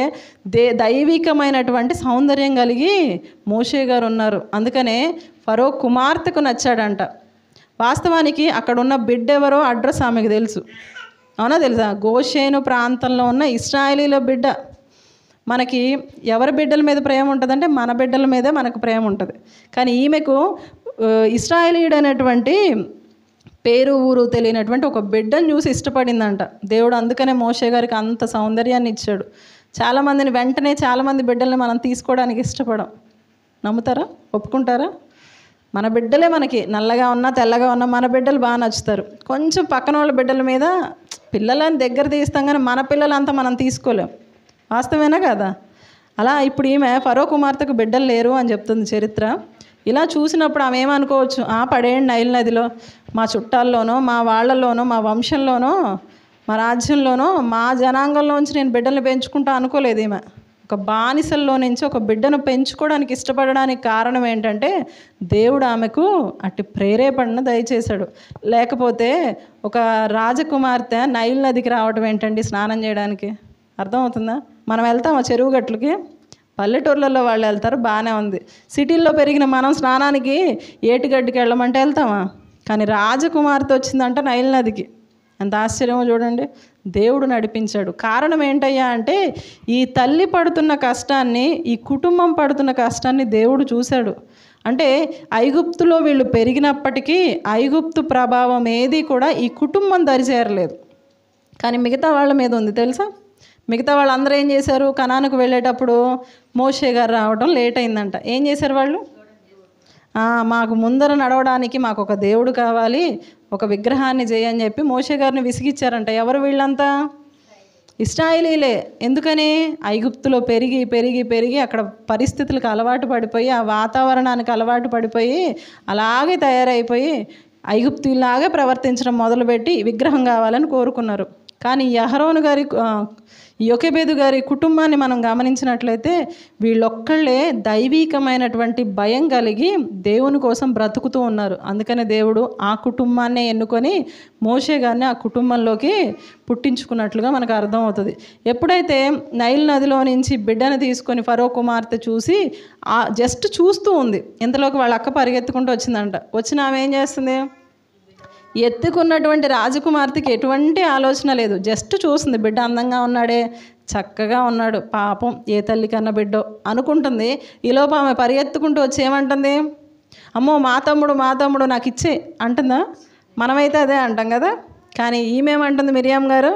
దైవికమైనటువంటి సౌందర్యం కలిగి మోషే గారు ఉన్నారు. అందుకనే ఫరో కుమార్తెకు నచ్చాడంట. వాస్తవానికి అక్కడ ఉన్న బిడ్డ ఎవరో అడ్రస్ ఆమెకు తెలుసు, అవునా తెలుసా? గోషేను ప్రాంతంలో ఉన్న ఇశ్రాయేలీల బిడ్డ. మనకి ఎవరి బిడ్డల మీద ప్రేమ ఉంటుందంటే మన బిడ్డల మీదే మనకు ప్రేమ ఉంటుంది. కానీ ఈమెకు ఇశ్రాయేలీయుడు అనేటువంటి పేరు ఊరు తెలియనటువంటి ఒక బిడ్డను చూసి ఇష్టపడిందంట దేవుడు. అందుకనే మోషే గారికి అంత సౌందర్యాన్ని ఇచ్చాడు. చాలామందిని వెంటనే చాలామంది బిడ్డల్ని మనం తీసుకోవడానికి ఇష్టపడం. నమ్ముతారా? ఒప్పుకుంటారా? మన బిడ్డలే మనకి నల్లగా ఉన్నా తెల్లగా ఉన్నా మన బిడ్డలు బాగా నచ్చుతారు. కొంచెం పక్కన వాళ్ళ బిడ్డల మీద పిల్లలని దగ్గర తీస్తాం, కానీ మన పిల్లలంతా మనం తీసుకోలేం. వాస్తవేనా కదా? అలా ఇప్పుడు ఈమె ఫరో కుమార్తెకు బిడ్డలు లేరు అని చెప్తుంది చరిత్ర. ఇలా చూసినప్పుడు ఆమె ఏమనుకోవచ్చు, పడేయండి నైల్ నదిలో, మా చుట్టాల్లోనో మా వాళ్ళలోనో మా వంశంలోనో మా రాజ్యంలోనో మా జనాంగంలోంచి నేను బిడ్డల్ని పెంచుకుంటా అనుకోలేదు. ఈమె ఒక బానిసల్లో నుంచి ఒక బిడ్డను పెంచుకోవడానికి ఇష్టపడడానికి కారణం ఏంటంటే దేవుడు ఆమెకు అట్టి ప్రేరేపణను దయచేశాడు. లేకపోతే ఒక రాజకుమార్తె నైల్ నదికి రావడం ఏంటండి స్నానం చేయడానికి? అర్థమవుతుందా? మనం వెళ్తామా చెరువు గట్లకి? పల్లెటూర్లలో వాళ్ళు వెళ్తారు, బాగానే ఉంది. సిటీల్లో పెరిగిన మనం స్నానానికి ఏటిగడ్డికి వెళ్ళమంటే వెళ్తామా? కానీ రాజకుమార్తె వచ్చిందంట నైల్ నదికి. ఎంత ఆశ్చర్యమో చూడండి. దేవుడు నడిపించాడు. కారణం ఏంటయ్యా అంటే ఈ తల్లి పడుతున్న కష్టాన్ని, ఈ కుటుంబం పడుతున్న కష్టాన్ని దేవుడు చూశాడు. అంటే ఐగుప్తులో వీళ్ళు పెరిగినప్పటికీ ఐగుప్తు ప్రభావం ఏది కూడా ఈ కుటుంబం దరిచేరలేదు, కానీ మిగతా వాళ్ళ మీద ఉంది తెలుసా. మిగతా వాళ్ళందరూ ఏం చేశారు? కనానుకు వెళ్ళేటప్పుడు మోషే గారు రావడం లేట్ అయిందంట. ఏం చేశారు వాళ్ళు? మాకు ముందర నడవడానికి మాకు ఒక దేవుడు కావాలి, ఒక విగ్రహాన్ని చేయని చెప్పి మోషే గారిని విసిగిచ్చారంట. ఎవరు వీళ్ళంతా? ఇశ్రాయేలీలే. ఎందుకని? ఐగుప్తులో పెరిగి పెరిగి పెరిగి అక్కడ పరిస్థితులకు అలవాటు పడిపోయి, ఆ వాతావరణానికి అలవాటు పడిపోయి, అలాగే తయారైపోయి ఐగుప్తులాగే ప్రవర్తించడం మొదలుపెట్టి విగ్రహం కావాలని కోరుకున్నారు. కానీ అహరోను గారి యోకెబేదు గారి కుటుంబాన్ని మనం గమనించినట్లయితే వీళ్ళొక్కళ్ళే దైవీకమైనటువంటి భయం కలిగి దేవుని కోసం బ్రతుకుతూ ఉన్నారు. అందుకనే దేవుడు ఆ కుటుంబాన్నే ఎన్నుకొని మోషే గారిని ఆ కుటుంబంలోకి పుట్టించుకున్నట్లుగా మనకు అర్థమవుతుంది. ఎప్పుడైతే నైల్ నదిలో నుంచి బిడ్డను తీసుకొని ఫరో కుమార్తె చూసి జస్ట్ చూస్తూ ఉంది, ఇంతలోకి వాళ్ళ అక్క పరిగెత్తుకుంటూ వచ్చిందంట. వచ్చిన ఆమె ఏం చేస్తుంది? ఎత్తుకున్నటువంటి రాజకుమార్తెకి ఎటువంటి ఆలోచన లేదు, జస్ట్ చూస్తుంది. బిడ్డ అందంగా ఉన్నాడే, చక్కగా ఉన్నాడు, పాపం ఏ తల్లి కన్నా బిడ్డో అనుకుంటుంది. ఈలోపు ఆమె పరిగెత్తుకుంటూ వచ్చి ఏమంటుంది? అమ్మో మా తమ్ముడు నాకు ఇచ్చే అంటుందా? మనమైతే అదే అంటాం కదా. కానీ ఈమెమంటుంది మిరియాం గారు?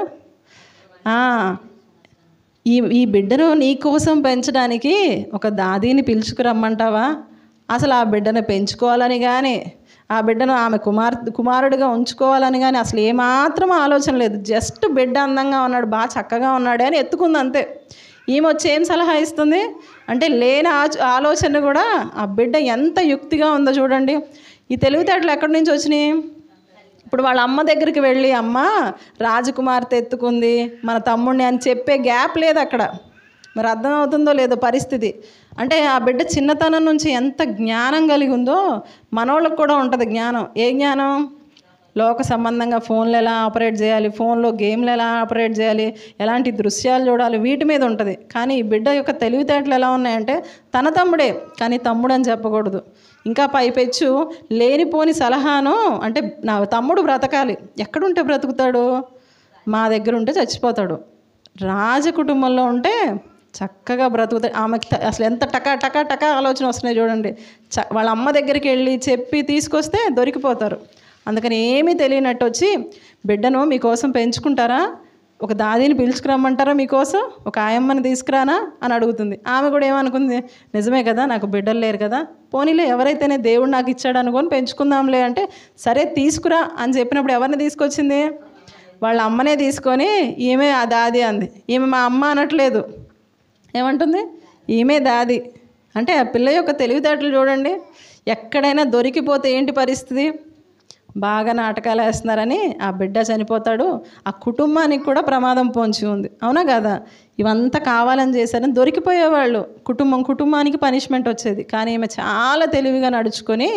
ఈ బిడ్డను నీ కోసం పెంచడానికి ఒక దాదీని పిలుచుకురమ్మంటావా? అసలు ఆ బిడ్డను పెంచుకోవాలని కానీ, ఆ బిడ్డను ఆమె కుమారుడిగా ఉంచుకోవాలని కానీ అసలు ఏమాత్రం ఆలోచన లేదు. జస్ట్ బిడ్డ అందంగా ఉన్నాడు, బాగా చక్కగా ఉన్నాడే అని ఎత్తుకుంది అంతే. ఈమె వచ్చి ఏం సలహా ఇస్తుంది అంటే, లేని ఆలోచన కూడా ఆ బిడ్డ ఎంత యుక్తిగా ఉందో చూడండి. ఈ తెలివితేటలు ఎక్కడి నుంచి వచ్చినాయి? ఇప్పుడు వాళ్ళ అమ్మ దగ్గరికి వెళ్ళి, అమ్మ రాజకుమార్తె ఎత్తుకుంది మన తమ్ముడిని అని చెప్పే గ్యాప్ లేదు అక్కడ. మరి అర్థమవుతుందో లేదో పరిస్థితి. అంటే ఆ బిడ్డ చిన్నతనం నుంచి ఎంత జ్ఞానం కలిగి ఉందో మనోళ్ళకి కూడా ఉంటుంది జ్ఞానం. ఏ జ్ఞానం? లోక సంబంధంగా ఫోన్లు ఎలా ఆపరేట్ చేయాలి, ఫోన్లో గేమ్లు ఎలా ఆపరేట్ చేయాలి, ఎలాంటి దృశ్యాలు చూడాలి, వీటి మీద ఉంటుంది. కానీ ఈ బిడ్డ యొక్క తెలివితేటలు ఎలా ఉన్నాయంటే, తన తమ్ముడే కానీ తమ్ముడు అని చెప్పకూడదు. ఇంకా పైపెచ్చు లేనిపోని సలహాను, అంటే నా తమ్ముడు బ్రతకాలి, ఎక్కడుంటే బ్రతుకుతాడు? మా దగ్గర ఉంటే చచ్చిపోతాడు. రాజ కుటుంబంలో ఉంటే చక్కగా బ్రతుకుతాడు. ఆమెకి అసలు ఎంత టకా ఆలోచన వస్తున్నాయి చూడండి. వాళ్ళ అమ్మ దగ్గరికి వెళ్ళి చెప్పి తీసుకొస్తే దొరికిపోతారు. అందుకని ఏమీ తెలియనట్టు వచ్చి, బిడ్డను మీకోసం పెంచుకుంటారా, ఒక దాదీని పిలుచుకురమ్మంటారా, మీకోసం ఒక ఆయమ్మని తీసుకురానా అని అడుగుతుంది. ఆమె కూడా ఏమనుకుంది? నిజమే కదా, నాకు బిడ్డలు లేరు కదా, పోనీలే ఎవరైతేనే దేవుడు నాకు ఇచ్చాడు అనుకొని పెంచుకుందాంలే అంటే, సరే తీసుకురా అని చెప్పినప్పుడు ఎవరిని తీసుకొచ్చింది? వాళ్ళ అమ్మనే తీసుకొని, ఈమె ఆ దాది అంది. ఈమె మా అమ్మ అనట్లేదు, ఏమంటుంది? ఈమె దాది. అంటే ఆ పిల్ల యొక్క తెలివితేటలు చూడండి. ఎక్కడైనా దొరికిపోతే ఏంటి పరిస్థితి? బాగా నాటకాలు వేస్తున్నారని ఆ బిడ్డ చనిపోతాడు, ఆ కుటుంబానికి కూడా ప్రమాదం పొంచి ఉంది. అవునా కదా? ఇవంతా కావాలని చేశారని దొరికిపోయేవాళ్ళు, కుటుంబానికి పనిష్మెంట్ వచ్చేది. కానీ ఈమె చాలా తెలివిగా నడుచుకొని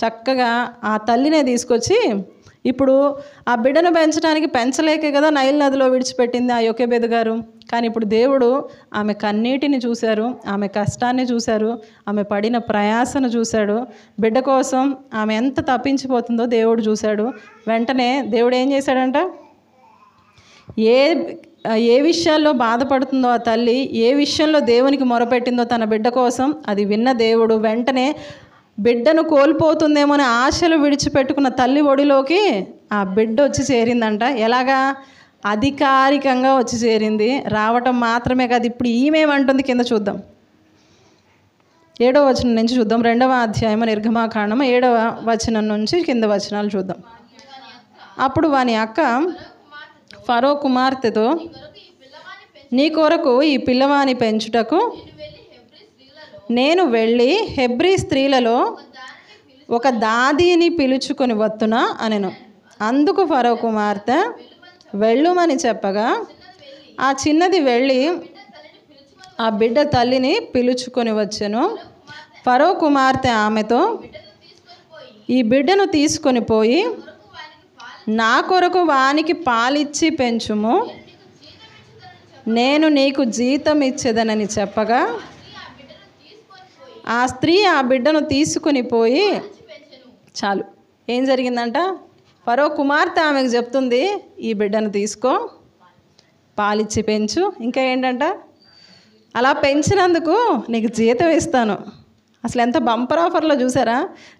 చక్కగా ఆ తల్లినే తీసుకొచ్చి, ఇప్పుడు ఆ బిడ్డను పెంచలేకే కదా నైల్ నదిలో విడిచిపెట్టింది ఆ యోకెబెదు గారు. కానీ ఇప్పుడు దేవుడు ఆమె కన్నీటిని చూశారు, ఆమె కష్టాన్ని చూశారు, ఆమె పడిన ప్రయాసను చూశాడు. బిడ్డ కోసం ఆమె ఎంత తప్పించిపోతుందో దేవుడు చూశాడు. వెంటనే దేవుడు ఏం చేశాడంట? ఏ విషయాల్లో బాధపడుతుందో ఆ తల్లి, ఏ విషయంలో దేవునికి మొరపెట్టిందో తన బిడ్డ కోసం, అది విన్న దేవుడు వెంటనే బిడ్డను కోల్పోతుందేమోని ఆశలు విడిచిపెట్టుకున్న తల్లి ఒడిలోకి ఆ బిడ్డ వచ్చి చేరిందంట. ఎలాగా? అధికారికంగా వచ్చి చేరింది. రావటం మాత్రమే కాదు, ఇప్పుడు ఈమెమంటుంది కింద చూద్దాం. 7వ వచనం నుంచి చూద్దాం. 2వ అధ్యాయము నిర్గమాకాండము 7వ వచనం నుంచి కింద వచనాలు చూద్దాం. అప్పుడు వాని అక్క ఫరో కుమార్తెతో, నీ కొరకు ఈ పిల్లవాని పెంచుటకు నేను వెళ్ళి హెబ్రీ స్త్రీలలో ఒక దాదీని పిలుచుకొని వత్తునా అనెను. అందుకు ఫరో కుమార్తె వెళ్ళుమని చెప్పగా ఆ చిన్నది వెళ్ళి ఆ బిడ్డ తల్లిని పిలుచుకొని వచ్చెను. ఫరో కుమార్తె ఆమెతో, ఈ బిడ్డను తీసుకొని పోయి నా కొరకు వానికి పాలిచ్చి పెంచుము, నేను నీకు జీతం ఇచ్చేదనని చెప్పగా ఆ స్త్రీ ఆ బిడ్డను తీసుకుని పోయి, చాలు. ఏం జరిగిందంట? ఫరో కుమార్తె ఆమెకు చెప్తుంది, ఈ బిడ్డను తీసుకో, పాలిచ్చి పెంచు, ఇంకా ఏంటంట, అలా పెంచినందుకు నీకు జీతం ఇస్తాను. అసలు ఎంత బంపర్ ఆఫర్లో చూసారా?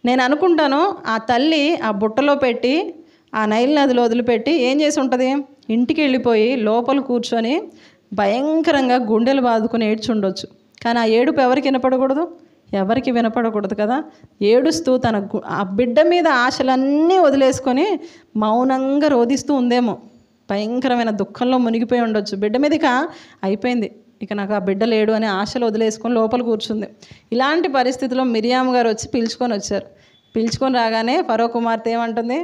నేను అనుకుంటాను ఆ తల్లి ఆ బుట్టలో పెట్టి ఆ నైల్ నదిలో వదిలిపెట్టి ఏం చేసి ఉంటుంది? ఇంటికి వెళ్ళిపోయి లోపల కూర్చొని భయంకరంగా గుండెలు బాదుకొని ఏడ్చుండొచ్చు. కానీ ఆ ఏడుపు ఎవరికి వినపడకూడదు? ఎవరికి వినపడకూడదు కదా. ఏడుస్తూ తన ఆ బిడ్డ మీద ఆశలన్నీ వదిలేసుకొని మౌనంగా రోధిస్తూ ఉందేమో. భయంకరమైన దుఃఖంలో మునిగిపోయి ఉండొచ్చు. బిడ్డ మీదక అయిపోయింది, ఇక నాకు ఆ బిడ్డ లేడు అనే ఆశలు వదిలేసుకొని లోపల కూర్చుంది. ఇలాంటి పరిస్థితిలో మిరియాము గారు వచ్చి పిలుచుకొని వచ్చారు. పిలుచుకొని రాగానే ఫరో కుమార్తె ఏమంటుంది,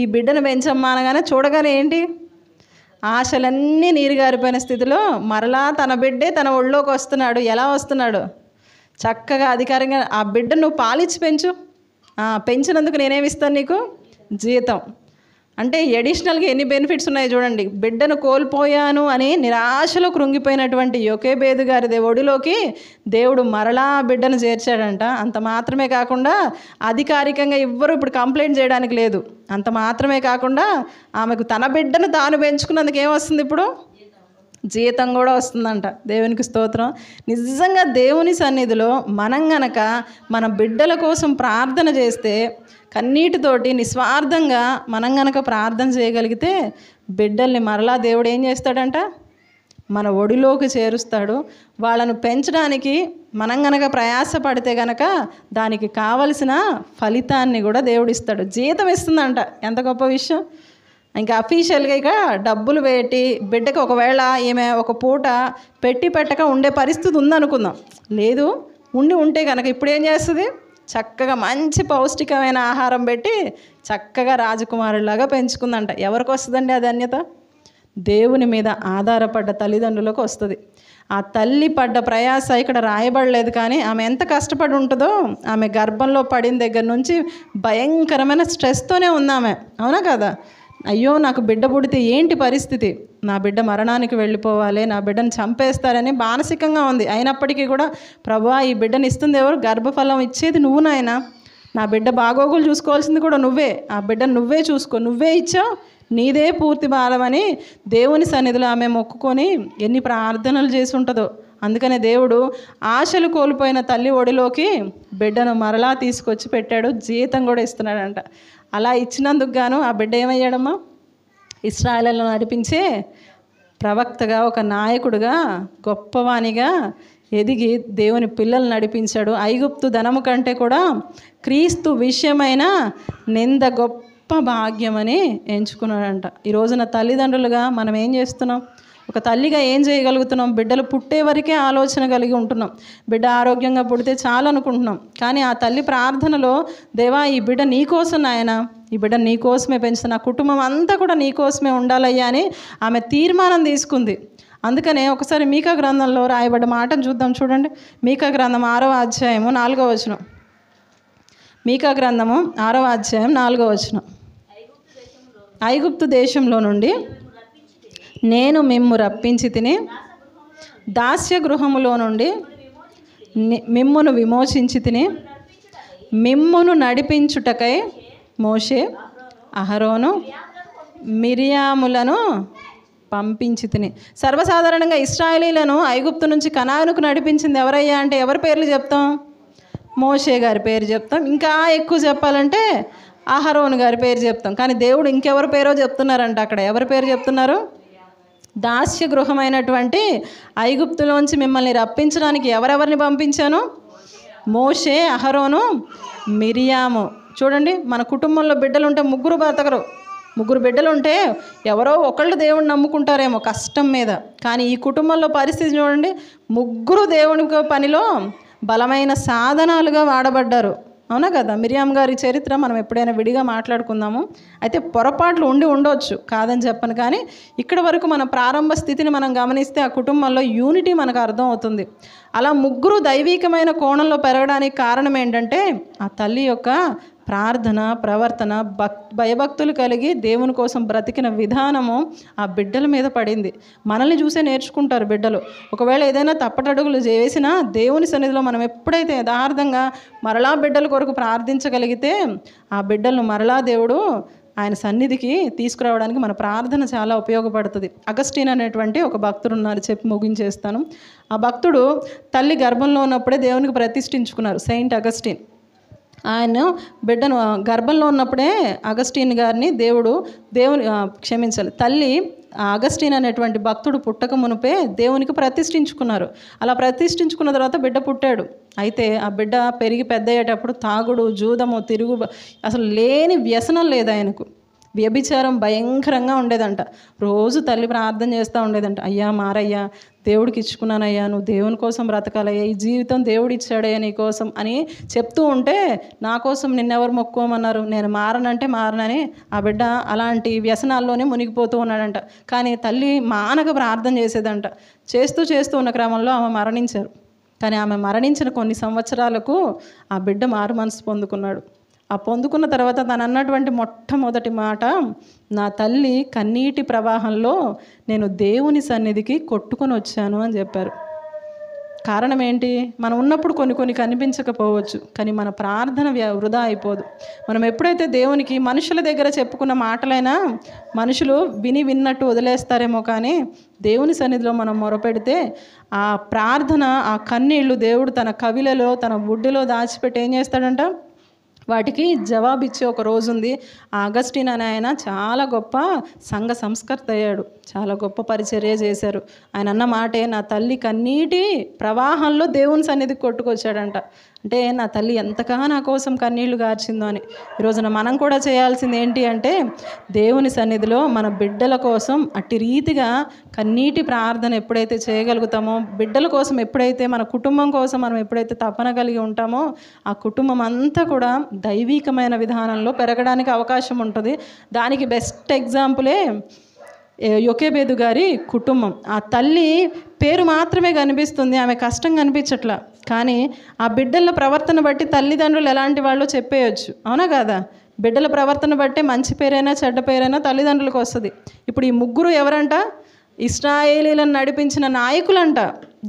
ఈ బిడ్డను పెంచమ్మా అనగానే చూడగానే ఏంటి, ఆశలన్నీ నీరు గారిపోయిన స్థితిలో మరలా తన బిడ్డే తన ఒళ్ళోకి వస్తున్నాడు. ఎలా వస్తున్నాడు, చక్కగా అధికారంగా ఆ బిడ్డ నువ్వు పాలిచ్చి పెంచు, పెంచినందుకు నేనేమిస్తాను నీకు జీతం. అంటే ఎడిషనల్గా ఎన్ని బెనిఫిట్స్ ఉన్నాయో చూడండి. బిడ్డను కోల్పోయాను అని నిరాశలో కృంగిపోయినటువంటి యోకేబేదు గారి ఒడిలోకి దేవుడు మరలా బిడ్డను చేర్చాడంట. అంత మాత్రమే కాకుండా అధికారికంగా ఎవ్వరూ ఇప్పుడు కంప్లైంట్ చేయడానికి లేదు. అంత మాత్రమే కాకుండా ఆమెకు తన బిడ్డను తాను పెంచుకున్నందుకు ఏమొస్తుంది, ఇప్పుడు జీతం కూడా వస్తుందంట. దేవునికి స్తోత్రం. నిజంగా దేవుని సన్నిధిలో మనం గనక మన బిడ్డల కోసం ప్రార్థన చేస్తే, కన్నీటితోటి నిస్వార్థంగా మనం గనక ప్రార్థన చేయగలిగితే బిడ్డల్ని మరలా దేవుడు ఏం చేస్తాడంట, మన ఒడిలోకి చేరుస్తాడు. వాళ్ళను పెంచడానికి మనం గనక ప్రయాసపడితే గనక దానికి కావలసిన ఫలితాన్ని కూడా దేవుడు ఇస్తాడు, జీతం ఇస్తుందంట. ఎంత గొప్ప విషయం. ఇంకా అఫీషియల్గా ఇక డబ్బులు పెట్టి బిడ్డకి ఒకవేళ ఈమె ఒక పూట పెట్టి పెట్టక ఉండే పరిస్థితి ఉందనుకుందాం, లేదు ఉంటే కనుక ఇప్పుడు ఏం చేస్తుంది, చక్కగా మంచి పౌష్టికమైన ఆహారం పెట్టి చక్కగా రాజకుమారులాగా పెంచుకుందంట. ఎవరికి వస్తుందండి ఆ ధన్యత? దేవుని మీద ఆధారపడ్డ తల్లిదండ్రులకు వస్తుంది. ఆ తల్లి పడ్డ ప్రయాస ఇక్కడ రాయబడలేదు, కానీ ఆమె ఎంత కష్టపడి ఉంటుందో, ఆమె గర్భంలో పడిన దగ్గర నుంచి భయంకరమైన స్ట్రెస్తోనే ఉంది ఆమె, అవునా కదా. అయ్యో నాకు బిడ్డ పుడితే ఏంటి పరిస్థితి, నా బిడ్డ మరణానికి వెళ్ళిపోవాలి, నా బిడ్డను చంపేస్తారని మానసికంగా ఉంది. అయినప్పటికీ కూడా ప్రభువా ఈ బిడ్డను ఇస్తుంది ఎవరు, గర్భఫలం ఇచ్చేది నువ్వు నాయనా, నా బిడ్డ బాగోగులు చూసుకోవాల్సింది కూడా నువ్వే, ఆ బిడ్డను నువ్వే చూసుకో, నువ్వే ఇచ్చావు, నీదే పూర్తి భారమని దేవుని సన్నిధిలో ఆమె మొక్కుకొని ఎన్ని ప్రార్థనలు చేసి ఉంటుందో. అందుకనే దేవుడు ఆశలు కోల్పోయిన తల్లి ఒడిలోకి బిడ్డను మరలా తీసుకొచ్చి పెట్టాడు, జీతం కూడా ఇస్తున్నాడంట. అలా ఇచ్చినందుకు గాను ఆ బిడ్డ ఏమయ్యాడమ్మా, ఇశ్రాయేలును నడిపించే ప్రవక్తగా, ఒక నాయకుడుగా, గొప్పవానిగా ఎదిగి దేవుని పిల్లలు నడిపించాడు. ఐగుప్తు ధనము కంటే కూడా క్రీస్తు విషయమైన నింద గొప్ప భాగ్యమని ఎంచుకున్నాడంట. ఈ రోజున తల్లిదండ్రులుగా మనం ఏం చేస్తున్నాం, ఒక తల్లిగా ఏం చేయగలుగుతున్నాం, బిడ్డలు పుట్టే వరకే ఆలోచన కలిగి ఉంటున్నాం. బిడ్డ ఆరోగ్యంగా పుడితే చాలు అనుకుంటున్నాం. కానీ ఆ తల్లి ప్రార్థనలో, దేవా ఈ బిడ్డ నీకోసం నాయనా, ఈ బిడ్డ నీకోసమే పెంచుతున్నా, నా కుటుంబం అంతా కూడా నీకోసమే ఉండాలయ్యా అని ఆమె తీర్మానం తీసుకుంది. అందుకనే ఒకసారి మీకా గ్రంథంలో రాయబడ్డ మాటను చూద్దాం. చూడండి, మీకా గ్రంథం 6వ అధ్యాయము 4వ వచనం. మీకా గ్రంథము 6వ అధ్యాయం 4వ వచనం. ఐగుప్తు దేశంలో నుండి నేను మిమ్ము రప్పించి తిని, దాస్య గృహములో నుండి మిమ్మును విమోచించి తిని, మిమ్మును నడిపించుటకై మోషే, అహరోను, మిరియాములను పంపించి తిని. సర్వసాధారణంగా ఇశ్రాయేలీలను ఐగుప్తు నుంచి కనానుకు నడిపించింది ఎవరయ్యా అంటే ఎవరి పేర్లు చెప్తాం, మోషే గారి పేరు చెప్తాం. ఇంకా ఎక్కువ చెప్పాలంటే అహరోను గారి పేరు చెప్తాం. కానీ దేవుడు ఇంకెవరి పేరో చెప్తున్నారంట. అక్కడ ఎవరి పేరు చెప్తున్నారు, దాస్య గృహమైనటువంటి ఐగుప్తులోంచి మిమ్మల్ని రప్పించడానికి ఎవరెవరిని పంపించాను, మోషే, అహరోను, మిరియాము. చూడండి, మన కుటుంబంలో బిడ్డలు ఉంటే ముగ్గురు బ్రతకరు. ముగ్గురు బిడ్డలు ఉంటే ఎవరో ఒకళ్ళు దేవుడిని నమ్ముకుంటారేమో కష్టం మీద. కానీ ఈ కుటుంబంలో పరిస్థితి చూడండి, ముగ్గురు దేవుని పనిలో బలమైన సాధనాలుగా వాడబడ్డారు, అవునా కదా. మిరియాం గారి చరిత్ర మనం ఎప్పుడైనా విడిగా మాట్లాడుకుందాము. అయితే పొరపాట్లు ఉండొచ్చు, కాదని చెప్పను. కానీ ఇక్కడ వరకు మన ప్రారంభ స్థితిని మనం గమనిస్తే ఆ కుటుంబంలో యూనిటీ మనకు అర్థం అవుతుంది. అలా ముగ్గురు దైవీకమైన కోణంలో పెరగడానికి కారణం ఏంటంటే ఆ తల్లి యొక్క ప్రార్థన, ప్రవర్తన, భయభక్తులు కలిగి దేవుని కోసం బ్రతికిన విధానము ఆ బిడ్డల మీద పడింది. మనల్ని చూసే నేర్చుకుంటారు బిడ్డలు. ఒకవేళ ఏదైనా తప్పటడుగులు చేసినా దేవుని సన్నిధిలో మనం ఎప్పుడైతే యథార్థంగా మరలా బిడ్డల కొరకు ప్రార్థించగలిగితే ఆ బిడ్డలను మరలా దేవుడు ఆయన సన్నిధికి తీసుకురావడానికి మన ప్రార్థన చాలా ఉపయోగపడుతుంది. అగస్టిన్ అనేటువంటి ఒక భక్తుడు ఉన్నారు, చెప్పి ముగించేస్తాను. ఆ భక్తుడు తల్లి గర్భంలో ఉన్నప్పుడే దేవునికి ప్రతిష్ఠించుకున్నారు, సెయింట్ అగస్టిన్. ఆయన బిడ్డను గర్భంలో ఉన్నప్పుడే అగస్టిన్ గారిని తల్లి అగస్టిన్ అనేటువంటి భక్తుడు పుట్టక మునిపే దేవునికి ప్రతిష్ఠించుకున్నారు. అలా ప్రతిష్ఠించుకున్న తర్వాత బిడ్డ పుట్టాడు. అయితే ఆ బిడ్డ పెరిగి పెద్ద అయ్యేటప్పుడు తాగుడు, జూదము, అసలు లేని వ్యసనం లేదు ఆయనకు. వ్యభిచారం భయంకరంగా ఉండేదంట. రోజు తల్లి ప్రార్థన చేస్తూ ఉండేదంట, అయ్యా మారయ్యా, దేవుడికి ఇచ్చుకున్నానయ్యా, నువ్వు దేవుని కోసం బ్రతకాలయ్యా, ఈ జీవితం దేవుడు ఇచ్చాడయ్యా నీ కోసం అని చెప్తూ ఉంటే, నా కోసం నిన్నెవరు మొక్కుకోమన్నారు, నేను మారనంటే మారనని ఆ బిడ్డ అలాంటి వ్యసనాల్లోనే మునిగిపోతూ ఉన్నాడంట. కానీ తల్లి మానక ప్రార్థన చేసేదంట. చేస్తూ ఉన్న క్రమంలో ఆమె మరణించారు. కానీ ఆమె మరణించిన కొన్ని సంవత్సరాలకు ఆ బిడ్డ మారు మనసు పొందుకున్నాడు. ఆ పొందుకున్న తర్వాత తను అన్నటువంటి మొట్టమొదటి మాట, నా తల్లి కన్నీటి ప్రవాహంలో నేను దేవుని సన్నిధికి కొట్టుకొని వచ్చాను అని చెప్పారు. కారణం ఏంటి? మనం ఉన్నప్పుడు కొన్ని కనిపించకపోవచ్చు, కానీ మన ప్రార్థన వృధా అయిపోదు. మనం ఎప్పుడైతే దేవునికి మనుషుల దగ్గర చెప్పుకున్న మాటలైనా మనుషులు విన్నట్టు వదిలేస్తారేమో, కానీ దేవుని సన్నిధిలో మనం మొరపెడితే ఆ ప్రార్థన, ఆ కన్నీళ్లు దేవుడు తన కవిలలో, తన బుడ్డిలో దాచిపెట్టి ఏం చేస్తాడంట, వాటికి జవాబిచ్చే ఒక రోజు ఉంది. ఆ అగస్టిన్ అనే ఆయన చాలా గొప్ప సంఘ సంస్కర్త అయ్యాడు, చాలా గొప్ప పరిచర్య చేశారు. ఆయన అన్న మాటే, నా తల్లి కన్నీటి ప్రవాహంలో దేవుని సన్నిధికి కొట్టుకొచ్చాడంట. అంటే నా తల్లి ఎంతగా నా కోసం కన్నీళ్లు గార్చిందో అని. ఈరోజున మనం కూడా చేయాల్సింది ఏంటి అంటే, దేవుని సన్నిధిలో మన బిడ్డల కోసం అట్టి రీతిగా కన్నీటి ప్రార్థన ఎప్పుడైతే చేయగలుగుతామో, బిడ్డల కోసం ఎప్పుడైతే, మన కుటుంబం కోసం మనం ఎప్పుడైతే తపన కలిగి ఉంటామో, ఆ కుటుంబం అంతా కూడా దైవికమైన విధానంలో పెరగడానికి అవకాశం ఉంటుంది. దానికి బెస్ట్ ఎగ్జాంపులే యోకేబేదు గారి కుటుంబం. ఆ తల్లి పేరు మాత్రమే కనిపిస్తుంది, ఆమె కష్టం కనిపించట్లా. కానీ ఆ బిడ్డల ప్రవర్తన బట్టి తల్లిదండ్రులు ఎలాంటి వాళ్ళు చెప్పేయచ్చు, అవునా కాదా? బిడ్డల ప్రవర్తన బట్టే మంచి పేరైనా చెడ్డ పేరైనా తల్లిదండ్రులకు వస్తుంది. ఇప్పుడు ఈ ముగ్గురు ఎవరంట? ఇశ్రాయేలీలను నడిపించిన నాయకులంట.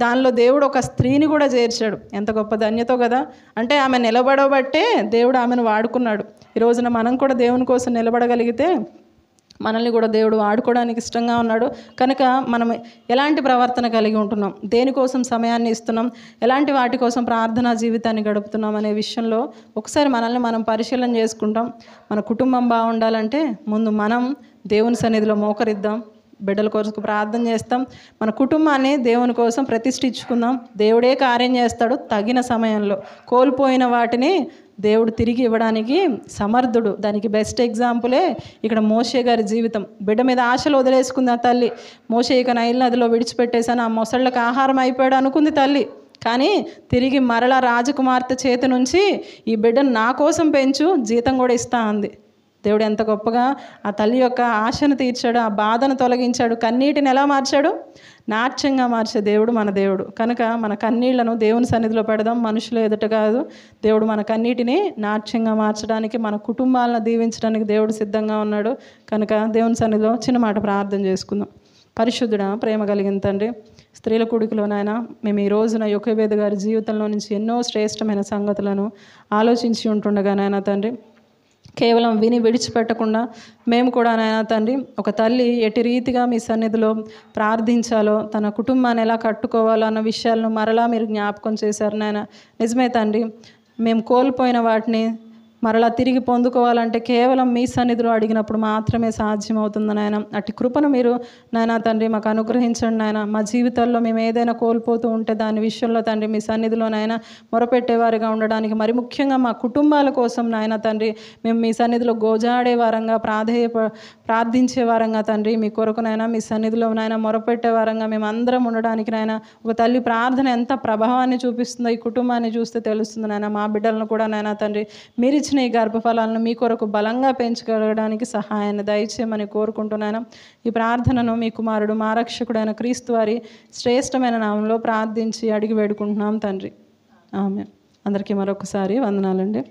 దానిలో దేవుడు ఒక స్త్రీని కూడా చేర్చాడు. ఎంత గొప్ప ధన్యతో కదా. అంటే ఆమె నిలబడబట్టే దేవుడు ఆమెను వాడుకున్నాడు. ఈ రోజున మనం కూడా దేవుని కోసం నిలబడగలిగితే మనల్ని కూడా దేవుడు వాడుకోవడానికి ఇష్టంగా ఉన్నాడు. కనుక మనం ఎలాంటి ప్రవర్తన కలిగి ఉంటున్నాం, దేనికోసం సమయాన్ని ఇస్తున్నాం, ఎలాంటి వాటి కోసం ప్రార్థనా జీవితాన్ని గడుపుతున్నాం అనే విషయంలో ఒకసారి మనల్ని మనం పరిశీలన చేసుకుంటాం. మన కుటుంబం బాగుండాలంటే ముందు మనం దేవుని సన్నిధిలో మోకరిద్దాం, బిడ్డల కొరకు ప్రార్థన చేస్తాం, మన కుటుంబాన్ని దేవుని కోసం ప్రతిష్ఠించుకుందాం. దేవుడే కార్యం చేస్తాడు తగిన సమయంలో. కోల్పోయిన వాటిని దేవుడు తిరిగి ఇవ్వడానికి సమర్థుడు. దానికి బెస్ట్ ఎగ్జాంపులే ఇక్కడ మోషే గారి జీవితం. బిడ్డ మీద ఆశలు వదిలేసుకుంది ఆ తల్లి. మోషే ఇక నైల్ నదిలో విడిచిపెట్టేశాను, ఆ మొసళ్ళకి ఆహారం అయిపోయాడు అనుకుంది తల్లి. కానీ తిరిగి మరలా రాజకుమార్తె చేతి నుంచి ఈ బిడ్డను నా కోసం పెంచు, జీతం కూడా ఇస్తా అంది. దేవుడు ఎంత గొప్పగా ఆ తల్లి యొక్క ఆశను తీర్చాడు, ఆ బాధను తొలగించాడు, కన్నీటిని ఎలా మార్చాడు? నాట్యంగా మార్చే దేవుడు మన దేవుడు. కనుక మన కన్నీళ్లను దేవుని సన్నిధిలో పెడదాం, మనుషులు ఎదుట కాదు. దేవుడు మన కన్నీటిని నాట్యంగా మార్చడానికి, మన కుటుంబాలను దీవించడానికి దేవుడు సిద్ధంగా ఉన్నాడు. కనుక దేవుని సన్నిధిలో చిన్న మాట ప్రార్థన చేసుకుందాం. పరిశుద్ధుడా, ప్రేమ కలిగిన తండ్రి, స్త్రీల కూడికలోనైనా మేము ఈ రోజున యోకేబేదు గారి జీవితంలో నుంచి ఎన్నో శ్రేష్టమైన సంగతులను ఆలోచించి ఉంటుండగా నాయనా తండ్రి, కేవలం విని విడిచిపెట్టకుండా మేము కూడా నాయనా తండ్రి, ఒక తల్లి ఎట్టి రీతిగా మీ సన్నిధిలో ప్రార్థించాలో, తన కుటుంబాన్ని ఎలా కట్టుకోవాలో అన్న విషయాలను మరలా మీరు జ్ఞాపకం చేశారు నాయన. నిజమే తండ్రి, మేము కోల్పోయిన వాటిని మరలా తిరిగి పొందుకోవాలంటే కేవలం మీ సన్నిధిలో అడిగినప్పుడు మాత్రమే సాధ్యమవుతుంది నాయన. అట్టి కృపను మీరు నాయనా తండ్రి మాకు అనుగ్రహించండి నాయన. మా జీవితాల్లో మేము ఏదైనా కోల్పోతూ ఉంటే దాని విషయంలో తండ్రి మీ సన్నిధిలో నాయన మొరపెట్టేవారిగా ఉండడానికి, మరి ముఖ్యంగా మా కుటుంబాల కోసం నాయన తండ్రి మేము మీ సన్నిధిలో గోజాడే వారంగా, ప్రార్థించే వారంగా తండ్రి మీ కొరకు నాయన మీ సన్నిధిలో నాయన మొరపెట్టే వారంగా మేము అందరం ఉండడానికి నాయన, ఒక తల్లి ప్రార్థన ఎంత ప్రభావాన్ని చూపిస్తుందో ఈ కుటుంబాన్ని చూస్తే తెలుస్తుంది నాయన. మా బిడ్డలను కూడా నాయన తండ్రి మీరు ఇచ్చిన ఈ గర్భఫలాలను మీ కొరకు బలంగా పెంచగలగడానికి సహాయాన్ని దయచేయమని కోరుకుంటున్నాను. ఈ ప్రార్థనను మీ కుమారుడు మా రక్షకుడైన క్రీస్తు వారి శ్రేష్టమైన నామంలో ప్రార్థించి అడిగి వేడుకుంటున్నాం తండ్రి. ఆమేన్. అందరికీ మరొకసారి వందనాలండి.